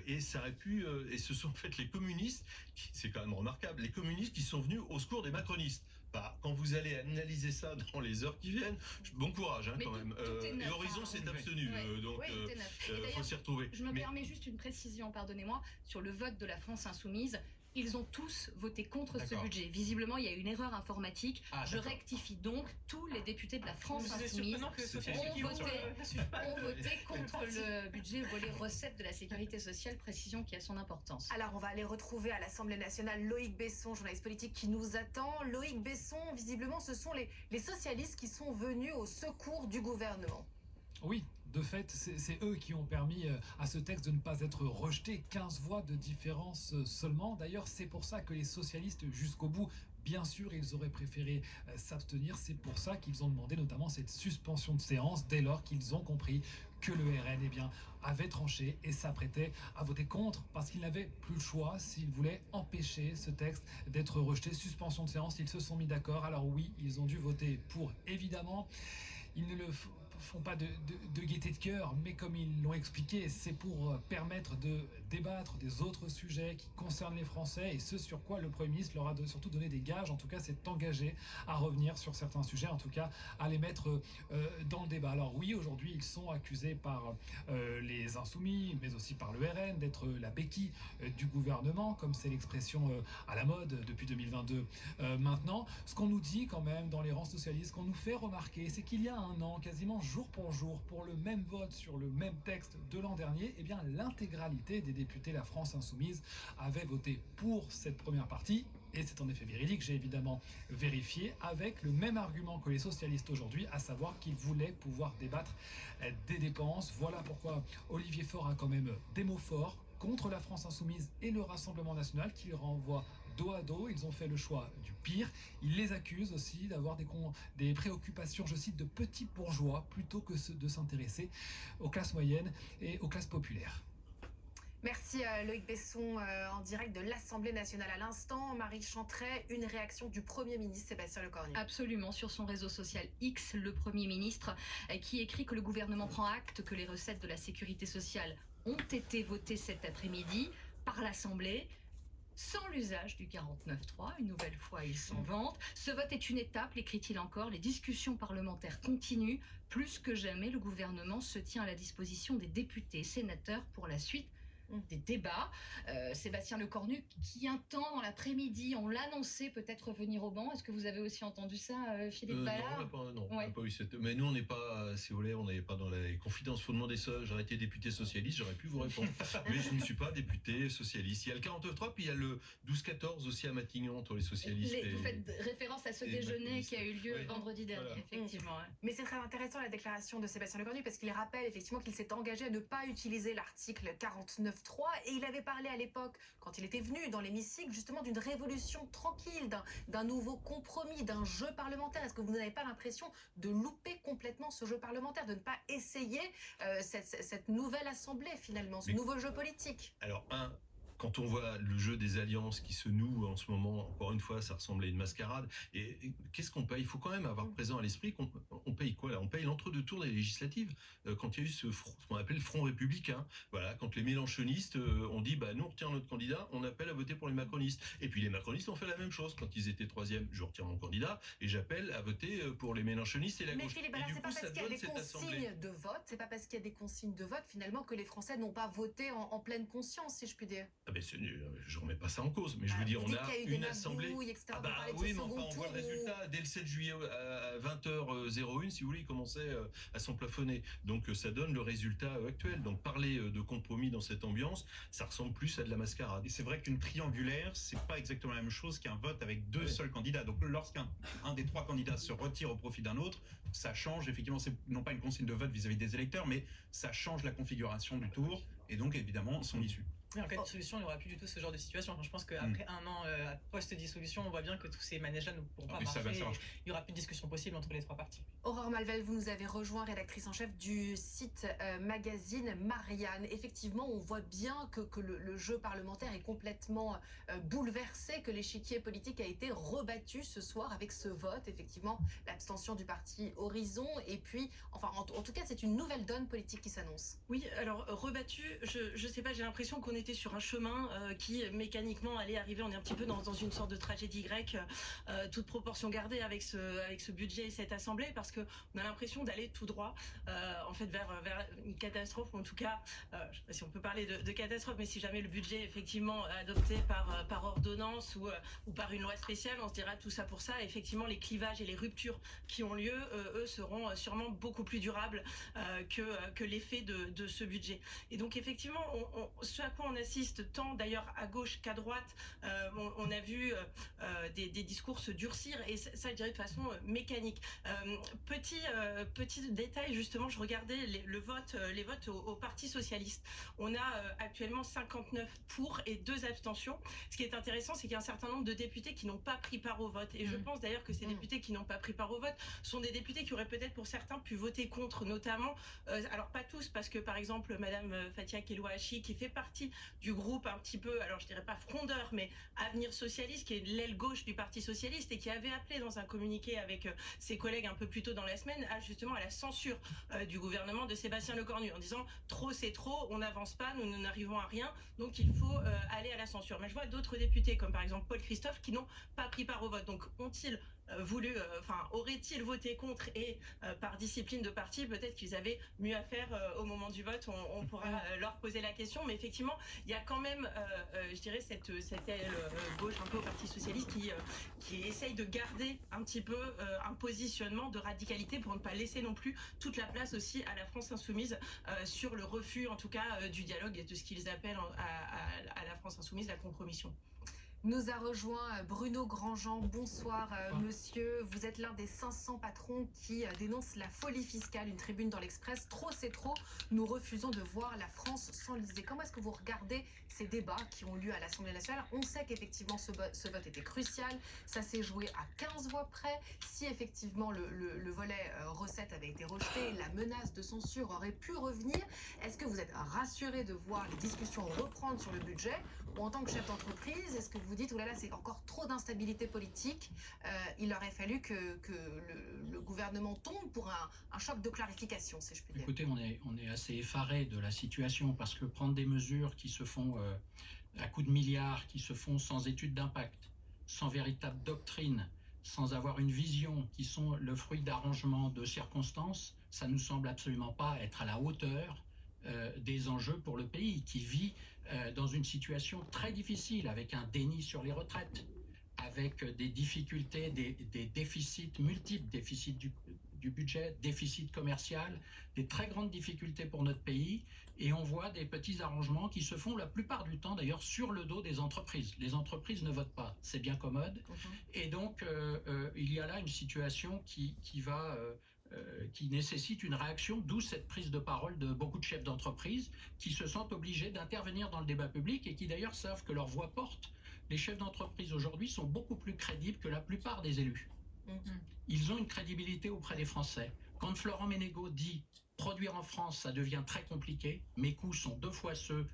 Et ça aurait pu... et ce sont en fait les communistes, c'est quand même remarquable, les communistes qui sont venus au secours des macronistes. Bah, quand vous allez analyser ça dans les heures qui viennent, bon courage hein, quand même. Et Horizon s'est abstenu, donc il faut s'y retrouver. Je me permets juste une précision, pardonnez-moi, sur le vote de la France Insoumise. Ils ont tous voté contre ce budget. Visiblement, il y a une erreur informatique. Je rectifie donc, tous les députés de la France Insoumise ont voté contre le budget volet recettes de la sécurité sociale, précision qui a son importance. Alors, on va aller retrouver à l'Assemblée nationale Loïc Besson, journaliste politique qui nous attend. Loïc Besson, visiblement, ce sont les socialistes qui sont venus au secours du gouvernement. Oui, de fait, c'est eux qui ont permis à ce texte de ne pas être rejeté. 15 voix de différence seulement. D'ailleurs, c'est pour ça que les socialistes, jusqu'au bout, bien sûr, ils auraient préféré s'abstenir. C'est pour ça qu'ils ont demandé notamment cette suspension de séance dès lors qu'ils ont compris que le RN avait tranché et s'apprêtait à voter contre parce qu'ils n'avaient plus le choix s'ils voulaient empêcher ce texte d'être rejeté. Suspension de séance, ils se sont mis d'accord. Alors oui, ils ont dû voter pour, évidemment. Ils ne le font pas de gaieté de cœur, mais comme ils l'ont expliqué, c'est pour permettre de débattre des autres sujets qui concernent les Français et ce sur quoi le Premier ministre leur a surtout donné des gages, en tout cas s'est engagé à revenir sur certains sujets, en tout cas à les mettre dans le débat. Alors oui, aujourd'hui ils sont accusés par les Insoumis, mais aussi par le RN d'être la béquille du gouvernement, comme c'est l'expression à la mode depuis 2022 maintenant. Ce qu'on nous dit quand même dans les rangs socialistes, qu'on nous fait remarquer, c'est qu'il y a un an, quasiment jour pour jour, pour le même vote sur le même texte de l'an dernier, eh bien l'intégralité des députés La France Insoumise avait voté pour cette première partie. Et c'est en effet véridique, j'ai évidemment vérifié, avec le même argument que les socialistes aujourd'hui, à savoir qu'ils voulaient pouvoir débattre des dépenses. Voilà pourquoi Olivier Faure a quand même des mots forts contre la France Insoumise et le Rassemblement National qui renvoient dos à dos. Ils ont fait le choix du pire. Ils les accusent aussi d'avoir des préoccupations, je cite, de petits bourgeois plutôt que de s'intéresser aux classes moyennes et aux classes populaires. Merci Loïc Besson en direct de l'Assemblée nationale. À l'instant, Marie Chantret, une réaction du Premier ministre Sébastien Lecornu. Absolument, sur son réseau social X, le Premier ministre qui écrit que le gouvernement prend acte que les recettes de la sécurité sociale ont été votées cet après-midi par l'Assemblée sans l'usage du 49.3. Une nouvelle fois, il s'en vante. Ce vote est une étape, écrit-il encore. Les discussions parlementaires continuent. Plus que jamais, le gouvernement se tient à la disposition des députés et sénateurs pour la suite des débats. Sébastien Lecornu, qui un temps dans l'après-midi, on l'annonçait peut-être venir au banc. Est-ce que vous avez aussi entendu ça, Philippe Ballard? Non, on n'a pas eu cette... Mais nous, on n'est pas, si vous voulez, on n'est pas dans les confidences. Il faut demander ça. J'aurais été député socialiste, j'aurais pu vous répondre. Mais je ne suis pas député socialiste. Il y a le 49.3, puis il y a le 12-14 aussi à Matignon, entre les socialistes. Vous faites référence à ce déjeuner qui a eu lieu vendredi dernier, effectivement. Mais c'est très intéressant la déclaration de Sébastien Lecornu parce qu'il rappelle effectivement qu'il s'est engagé à ne pas utiliser l'article 49.3 et il avait parlé à l'époque, quand il était venu dans l'hémicycle, justement d'une révolution tranquille, d'un nouveau compromis, d'un jeu parlementaire. Est-ce que vous n'avez pas l'impression de louper complètement ce jeu parlementaire, de ne pas essayer cette nouvelle assemblée finalement, ce nouveau jeu politique? Alors quand on voit le jeu des alliances qui se noue en ce moment, encore une fois, ça ressemble à une mascarade. Et qu'est-ce qu'on paye? Il faut quand même avoir présent à l'esprit qu'on paye quoi là? On paye l'entre-deux tours des législatives. Quand il y a eu ce qu'on appelle le Front républicain, voilà, quand les mélenchonistes ont dit nous on retire notre candidat, on appelle à voter pour les macronistes. Et puis les macronistes ont fait la même chose quand ils étaient troisième. Je retire mon candidat et j'appelle à voter pour les mélenchonistes et la gauche. Mais Philippe, c'est pas parce qu'il y a des consignes de vote, c'est pas parce qu'il y a des consignes de vote finalement que les Français n'ont pas voté en pleine conscience, si je puis dire. Je remets pas ça en cause, mais je veux dire, on a une assemblée. Etc., oui, mais enfin, on voit le résultat. Dès le 7 juillet à 20h01, si vous voulez, il commençait à s'emplafonner. Donc ça donne le résultat actuel. Donc parler de compromis dans cette ambiance, ça ressemble plus à de la mascarade. Et c'est vrai qu'une triangulaire, c'est pas exactement la même chose qu'un vote avec deux seuls candidats. Donc lorsqu'un des trois candidats se retire au profit d'un autre, ça change. Effectivement, c'est non pas une consigne de vote vis-à-vis des électeurs, mais ça change la configuration du tour et donc évidemment son issue. Mais en cas de dissolution, il n'y aura plus du tout ce genre de situation. Enfin, je pense qu'après un an post-dissolution, on voit bien que tous ces manèges-là ne pourront pas marcher. Il n'y aura plus de discussion possible entre les trois parties. Aurore Malvel, vous nous avez rejoint, rédactrice en chef du site magazine Marianne. Effectivement, on voit bien que le jeu parlementaire est complètement bouleversé, que l'échiquier politique a été rebattu ce soir avec ce vote. Effectivement, l'abstention du parti Horizon. Et puis, enfin, en tout cas, c'est une nouvelle donne politique qui s'annonce. Oui, alors rebattu, je sais pas, j'ai l'impression qu'on était sur un chemin qui mécaniquement allait arriver. On est un petit peu dans une sorte de tragédie grecque, toute proportion gardée avec ce budget et cette assemblée, parce qu'on a l'impression d'aller tout droit en fait vers une catastrophe, ou en tout cas, je ne sais pas si on peut parler de catastrophe, mais si jamais le budget est effectivement adopté par ordonnance ou par une loi spéciale, on se dira tout ça pour ça. Et effectivement, les clivages et les ruptures qui ont lieu, eux, seront sûrement beaucoup plus durables que l'effet de ce budget. Et donc effectivement, ce à quoi on assiste tant d'ailleurs à gauche qu'à droite, on a vu des discours se durcir, et ça je dirais de façon mécanique. Petit détail, justement, je regardais les votes au Parti Socialiste. On a actuellement 59 pour et 2 abstentions. Ce qui est intéressant, c'est qu'il y a un certain nombre de députés qui n'ont pas pris part au vote. Et je pense d'ailleurs que ces députés qui n'ont pas pris part au vote sont des députés qui auraient peut-être pour certains pu voter contre, notamment, alors pas tous, parce que par exemple Madame Fatia Kelouachi, qui fait partie du groupe un petit peu, alors je dirais pas frondeur, mais Avenir Socialiste, qui est l'aile gauche du Parti Socialiste, et qui avait appelé dans un communiqué avec ses collègues un peu plus tôt dans la semaine justement à la censure du gouvernement de Sébastien Lecornu, en disant trop c'est trop, on n'avance pas, nous n'arrivons à rien, donc il faut aller à la censure. Mais je vois d'autres députés, comme par exemple Paul Christophe, qui n'ont pas pris part au vote. Donc ont-ils auraient-ils voté contre, et par discipline de parti, peut-être qu'ils avaient mieux à faire au moment du vote. On pourra leur poser la question, mais effectivement, il y a quand même, je dirais, cette aile gauche un peu au Parti Socialiste qui essaye de garder un petit peu un positionnement de radicalité pour ne pas laisser non plus toute la place aussi à la France Insoumise sur le refus, en tout cas, du dialogue et de ce qu'ils appellent à la France Insoumise la compromission. Nous a rejoint Bruno Grandjean. Bonsoir monsieur. Vous êtes l'un des 500 patrons qui dénoncent la folie fiscale. Une tribune dans l'Express. Trop c'est trop. Nous refusons de voir la France s'enliser. Comment est-ce que vous regardez ces débats qui ont lieu à l'Assemblée nationale? On sait qu'effectivement ce vote était crucial. Ça s'est joué à 15 voix près. Si effectivement le volet recettes avait été rejeté, la menace de censure aurait pu revenir. Est-ce que vous êtes rassuré de voir les discussions reprendre sur le budget? Ou en tant que chef d'entreprise, est-ce que vous dites, oulala, c'est encore trop d'instabilité politique, il aurait fallu que le gouvernement tombe pour un choc de clarification, si je puis dire? Écoutez, on est assez effaré de la situation, parce que prendre des mesures qui se font à coups de milliards, qui se font sans étude d'impact, sans véritable doctrine, sans avoir une vision, qui sont le fruit d'arrangements de circonstances, ça nous semble absolument pas être à la hauteur des enjeux pour le pays, qui vit dans une situation très difficile, avec un déni sur les retraites, avec des difficultés, des déficits multiples, déficit du budget, déficit commercial, des très grandes difficultés pour notre pays, et on voit des petits arrangements qui se font la plupart du temps d'ailleurs sur le dos des entreprises. Les entreprises ne votent pas, c'est bien commode, et donc il y a là une situation qui nécessite une réaction, d'où cette prise de parole de beaucoup de chefs d'entreprise qui se sentent obligés d'intervenir dans le débat public, et qui d'ailleurs savent que leur voix porte. Les chefs d'entreprise aujourd'hui sont beaucoup plus crédibles que la plupart des élus. Ils ont une crédibilité auprès des Français. Quand Florent Menegaux dit « produire en France, ça devient très compliqué, mes coûts sont 2 fois ceux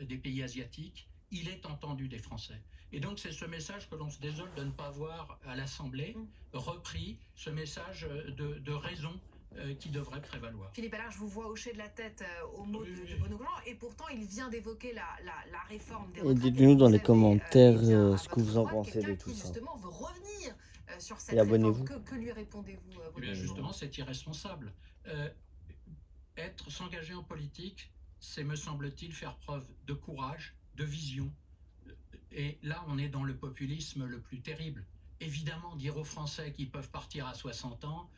des pays asiatiques », il est entendu des Français. Et donc c'est ce message que l'on se désole de ne pas voir à l'Assemblée repris, ce message de raison qui devrait prévaloir. Philippe Allard, je vous vois hocher de la tête au mot de Bruno Grandjean, et pourtant il vient d'évoquer la réforme des retraites. Et dites-nous dans les commentaires ce que vous en pensez de tout ça. Justement veut revenir sur cette et abonnez-vous. réforme. Que lui répondez-vous, Eh bien justement, c'est irresponsable. S'engager en politique, c'est, me semble-t-il, faire preuve de courage, de vision. Et là, on est dans le populisme le plus terrible. Évidemment, dire aux Français qu'ils peuvent partir à 60 ans,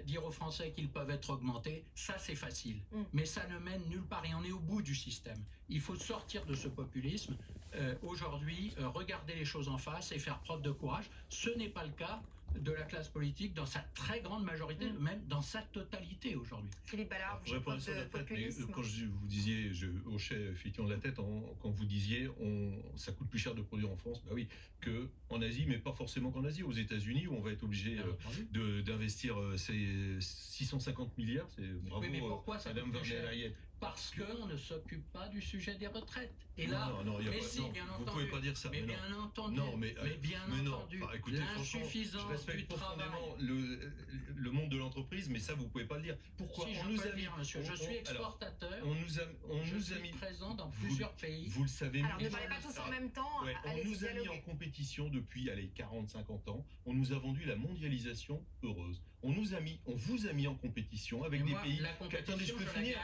dire aux Français qu'ils peuvent être augmentés, ça c'est facile. Mais ça ne mène nulle part, et on est au bout du système. Il faut sortir de ce populisme. Aujourd'hui, regarder les choses en face et faire preuve de courage. Ce n'est pas le cas de la classe politique dans sa très grande majorité, même dans sa totalité aujourd'hui. Philippe Ballard, Pour répondre sur la retraite, mais quand vous disiez, je hochais effectivement la tête quand vous disiez ça coûte plus cher de produire en France, bah oui, qu'en Asie, mais pas forcément qu'en Asie, aux États-Unis où on va être obligé d'investir ces 650 milliards, c'est bravo, oui, mais pourquoi ça Madame coûte plus cher ? Vernet-Layet. Parce qu'on ne s'occupe pas du sujet des retraites. Et là, bien entendu, vous pouvez pas dire ça. Mais bien entendu. Non, mais bien entendu. Enfin, écoutez, l'insuffisance je respecte du profondément le monde de l'entreprise, mais ça vous pouvez pas le dire. Pourquoi si, on je nous peux a le dire, monsieur. Je suis exportateur. Je suis présent dans plusieurs pays. Vous le savez. Alors ne parlez pas tous en même temps. On nous a mis en compétition depuis 40-50 ans. On nous a vendu la mondialisation heureuse. On vous a mis en compétition avec des pays. Attendez, je peux finir.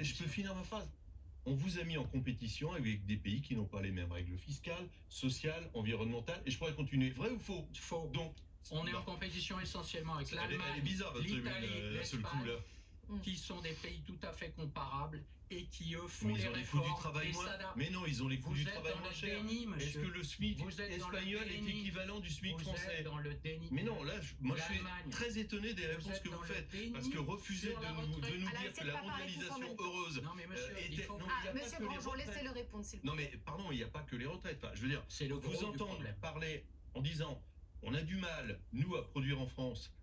Je peux finir ma phrase. On vous a mis en compétition avec des pays qui n'ont pas les mêmes règles fiscales, sociales, environnementales, et je pourrais continuer. Vrai ou faux ? Faux. Donc, on est en compétition essentiellement avec l'Allemagne, l'Italie, l'Espagne, qui sont des pays tout à fait comparables et qui eux font les réformes. Mais non, ils ont les coûts du travail moins chers. Est-ce que le SMIC espagnol est équivalent du SMIC français ? Dans le déni. Mais non, là, moi je suis très étonné des réponses que vous faites. Parce que refuser de nous dire que la mondialisation heureuse était... Monsieur Grandjean, laissez-le répondre, s'il vous plaît. Non mais, pardon, il n'y a pas que les retraites. Enfin, je veux dire, vous entendre parler en disant on a du mal, nous, à produire en France,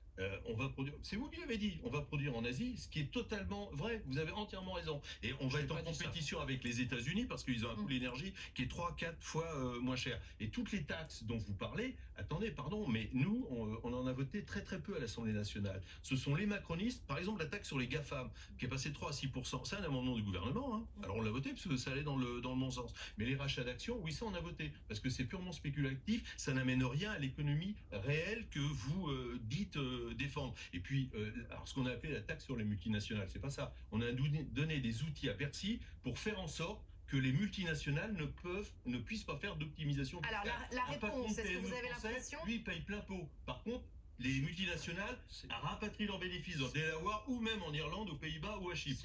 on va produire, c'est vous qui l'avez dit, on va produire en Asie, ce qui est totalement vrai, vous avez entièrement raison. Et on va être en compétition avec les États-Unis parce qu'ils ont un coût de l'énergie qui est 3-4 fois moins cher. Et toutes les taxes dont vous parlez, attendez, pardon, mais nous, on en a voté très très peu à l'Assemblée nationale. Ce sont les macronistes, par exemple la taxe sur les GAFAM, qui est passée de 3 à 6%, c'est un amendement du gouvernement, hein. Alors on l'a voté parce que ça allait dans le bon sens. Mais les rachats d'actions, oui, ça on a voté, parce que c'est purement spéculatif, ça n'amène rien à l'économie réelle que vous dites défendre. Et puis, alors ce qu'on a appelé la taxe sur les multinationales, c'est pas ça. On a donné des outils à Bercy pour faire en sorte que les multinationales ne puissent pas faire d'optimisation fiscale. Alors la réponse, est-ce que vous avez l'impression ? Lui, il paye plein pot. Par contre, les multinationales rapatrient leurs bénéfices dans Delaware ou même en Irlande, aux Pays-Bas ou à Chypre.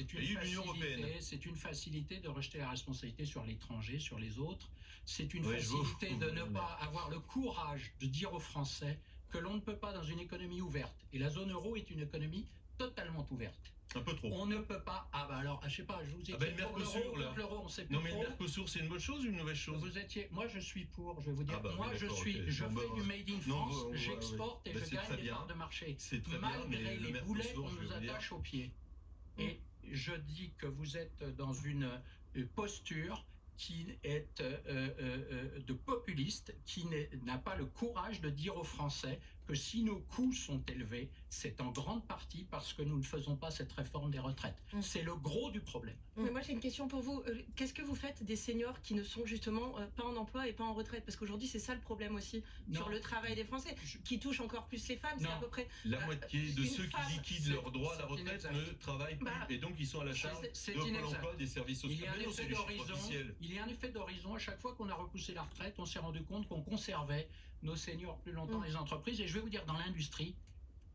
C'est une facilité de rejeter la responsabilité sur l'étranger, sur les autres. C'est une facilité de ne pas avoir le courage de dire aux Français que l'on ne peut pas dans une économie ouverte. Et la zone euro est une économie totalement ouverte. Un peu trop. On ne peut pas... Ah bah alors, je sais pas, je vous ai dit... le Mercosur, là. L'euro, on sait plus non mais le Mercosur, c'est une bonne chose ou une mauvaise chose ? Moi je suis pour, je vais vous dire. Je fais du Made in France, j'exporte et je gagne des parts de marché. Malgré les boulets qu'on nous attache aux pieds. Et je dis que vous êtes dans une posture qui est de populiste, qui n'a pas le courage de dire aux Français que si nos coûts sont élevés, c'est en grande partie parce que nous ne faisons pas cette réforme des retraites. C'est le gros du problème. Mais moi j'ai une question pour vous. Qu'est-ce que vous faites des seniors qui ne sont justement pas en emploi et pas en retraite ? Parce qu'aujourd'hui c'est ça le problème aussi sur le travail des Français, qui touche encore plus les femmes. C'est à peu près la moitié de ceux qui liquident leur droit à la retraite ne travaillent plus et donc ils sont à la charge de Pôle emploi, des services sociaux. Il y a un effet d'horizon. À chaque fois qu'on a repoussé la retraite, on s'est rendu compte qu'on conservait nos seniors plus longtemps dans les entreprises. Et je vais vous dire, dans l'industrie,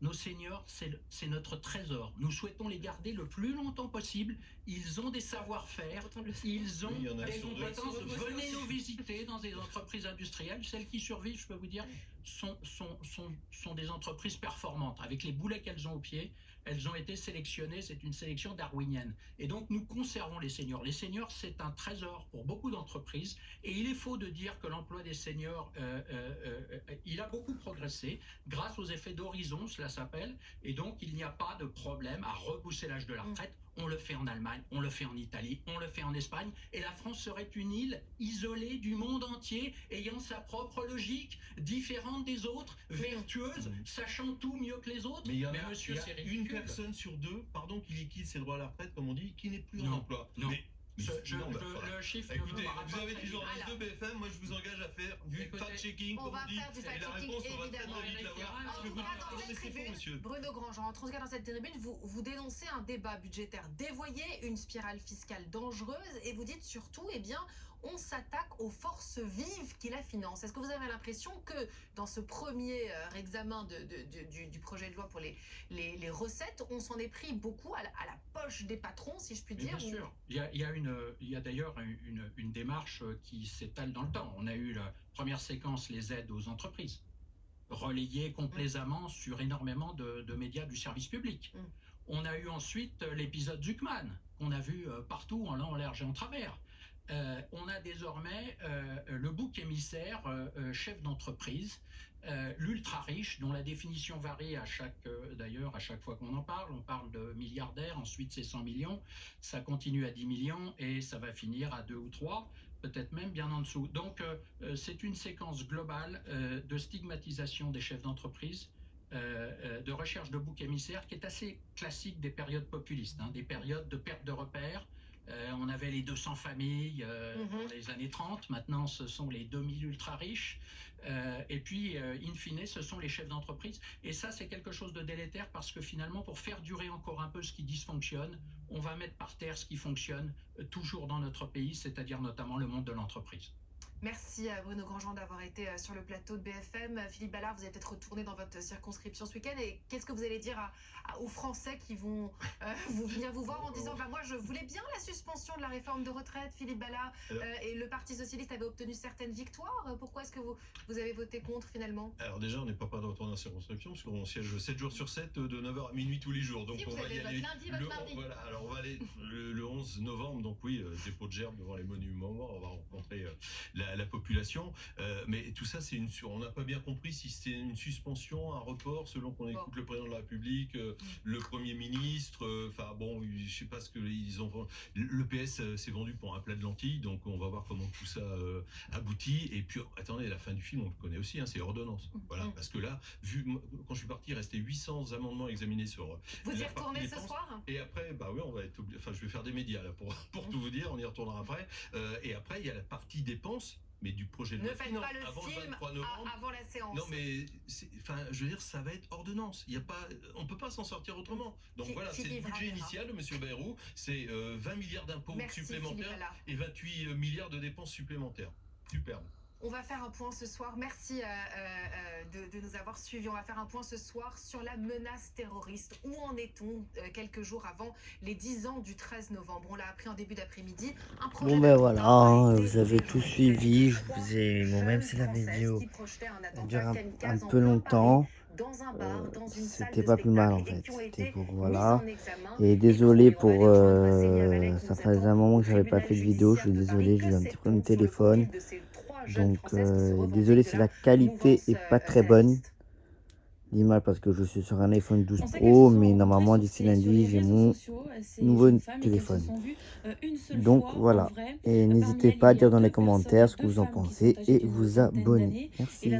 nos seniors, c'est notre trésor. Nous souhaitons les garder le plus longtemps possible. Ils ont des savoir-faire, ils ont des compétences. Venez nous visiter dans des entreprises industrielles. Celles qui survivent, je peux vous dire, sont des entreprises performantes. Avec les boulets qu'elles ont au pied, elles ont été sélectionnées, c'est une sélection darwinienne. Et donc nous conservons les seniors. Les seniors, c'est un trésor pour beaucoup d'entreprises. Et il est faux de dire que l'emploi des seniors, il a beaucoup progressé grâce aux effets d'horizon, cela s'appelle. Et donc il n'y a pas de problème à repousser l'âge de la retraite. On le fait en Allemagne, on le fait en Italie, on le fait en Espagne. Et la France serait une île isolée du monde entier, ayant sa propre logique, différente des autres, vertueuse, sachant tout mieux que les autres. Mais il y a une personne sur deux, pardon, qui liquide ses droits à la retraite, comme on dit, qui n'est plus en emploi. Non. Le chiffre. Écoutez, vous avez dit journaliste de BFM, moi je vous engage à faire du fact-checking, comme on dit, et la réponse on va très vite l'avoir. Bruno Grandjean, en tout cas dans cette tribune, vous dénoncez un débat budgétaire dévoyé, une spirale fiscale dangereuse, et vous dites surtout, eh bien, on s'attaque aux forces vives qui la financent. Est-ce que vous avez l'impression que dans ce premier examen du projet de loi pour les recettes, on s'en est pris beaucoup à la poche des patrons, si je puis dire? Bien sûr. Il y a d'ailleurs une démarche qui s'étale dans le temps. On a eu la première séquence, les aides aux entreprises, relayées complaisamment sur énormément de médias du service public. On a eu ensuite l'épisode Zuckman, qu'on a vu partout en long, en large et en travers. On a désormais le bouc émissaire chef d'entreprise, l'ultra riche, dont la définition varie d'ailleurs à chaque fois qu'on en parle. On parle de milliardaire, ensuite c'est 100 millions, ça continue à 10 millions et ça va finir à 2 ou 3, peut-être même bien en dessous. Donc c'est une séquence globale de stigmatisation des chefs d'entreprise, de recherche de bouc émissaire qui est assez classique des périodes populistes, des périodes de perte de repères. On avait les 200 familles dans les années 30, maintenant ce sont les 2000 ultra riches, et puis in fine ce sont les chefs d'entreprise, et ça c'est quelque chose de délétère parce que finalement pour faire durer encore un peu ce qui dysfonctionne, on va mettre par terre ce qui fonctionne toujours dans notre pays, c'est-à-dire notamment le monde de l'entreprise. Merci à Bruno Grandjean d'avoir été sur le plateau de BFM. Philippe Ballard, vous allez peut-être retourner dans votre circonscription ce week-end. Et qu'est-ce que vous allez dire aux Français qui vont venir vous voir en disant moi je voulais bien la suspension de la réforme de retraite, Philippe Ballard, et le Parti Socialiste avait obtenu certaines victoires. Pourquoi est-ce que vous avez voté contre finalement? Alors déjà, on n'est pas de retour dans la circonscription, parce qu'on siège 7 jours sur 7, de 9h à minuit tous les jours. Donc si, on va y aller lundi, votre mardi. Voilà, alors on va aller le 11 novembre, donc oui, dépôt de gerbes devant les monuments morts, on va rencontrer la population, mais tout ça c'est on n'a pas bien compris si c'est une suspension, un report, selon qu'on écoute le président de la République, le Premier ministre, enfin bon, je sais pas ce que ils ont. Le PS s'est vendu pour un plat de lentilles, donc on va voir comment tout ça aboutit. Et puis attendez, la fin du film on le connaît aussi, c'est ordonnance. Voilà, parce que là, quand je suis parti, il restait 800 amendements examinés sur. Vous y retournez ce soir? Et après, bah oui, on va être obligé. Enfin, je vais faire des médias là pour tout vous dire. On y retournera après. Et après, il y a la partie dépenses. Mais du projet de loi ne faites pas le film avant la séance. Non, mais je veux dire, ça va être ordonnance. On peut pas s'en sortir autrement. Donc voilà, c'est le budget initial de M. Bayrou, c'est 20 milliards d'impôts supplémentaires et 28 milliards de dépenses supplémentaires. Superbe. On va faire un point ce soir. Merci de nous avoir suivis. On va faire un point ce soir sur la menace terroriste. Où en est-on quelques jours avant les 10 ans du 13 novembre? On l'a appris en début d'après-midi. Bon ben voilà, vous avez tout suivi. Je vous ai... Bon, même si la vidéo dure un peu longtemps, c'était pas plus mal en fait. C'était pour voilà. Et désolé pour ça faisait un moment que j'avais pas fait de vidéo. Je suis désolé, j'ai eu un petit problème de téléphone. Donc désolé si la qualité est pas très bonne d'image parce que je suis sur un iPhone 12 Pro, mais normalement d'ici lundi j'ai mon nouveau téléphone. Donc voilà, et n'hésitez pas à dire dans les commentaires ce que vous en pensez et vous abonner. Merci.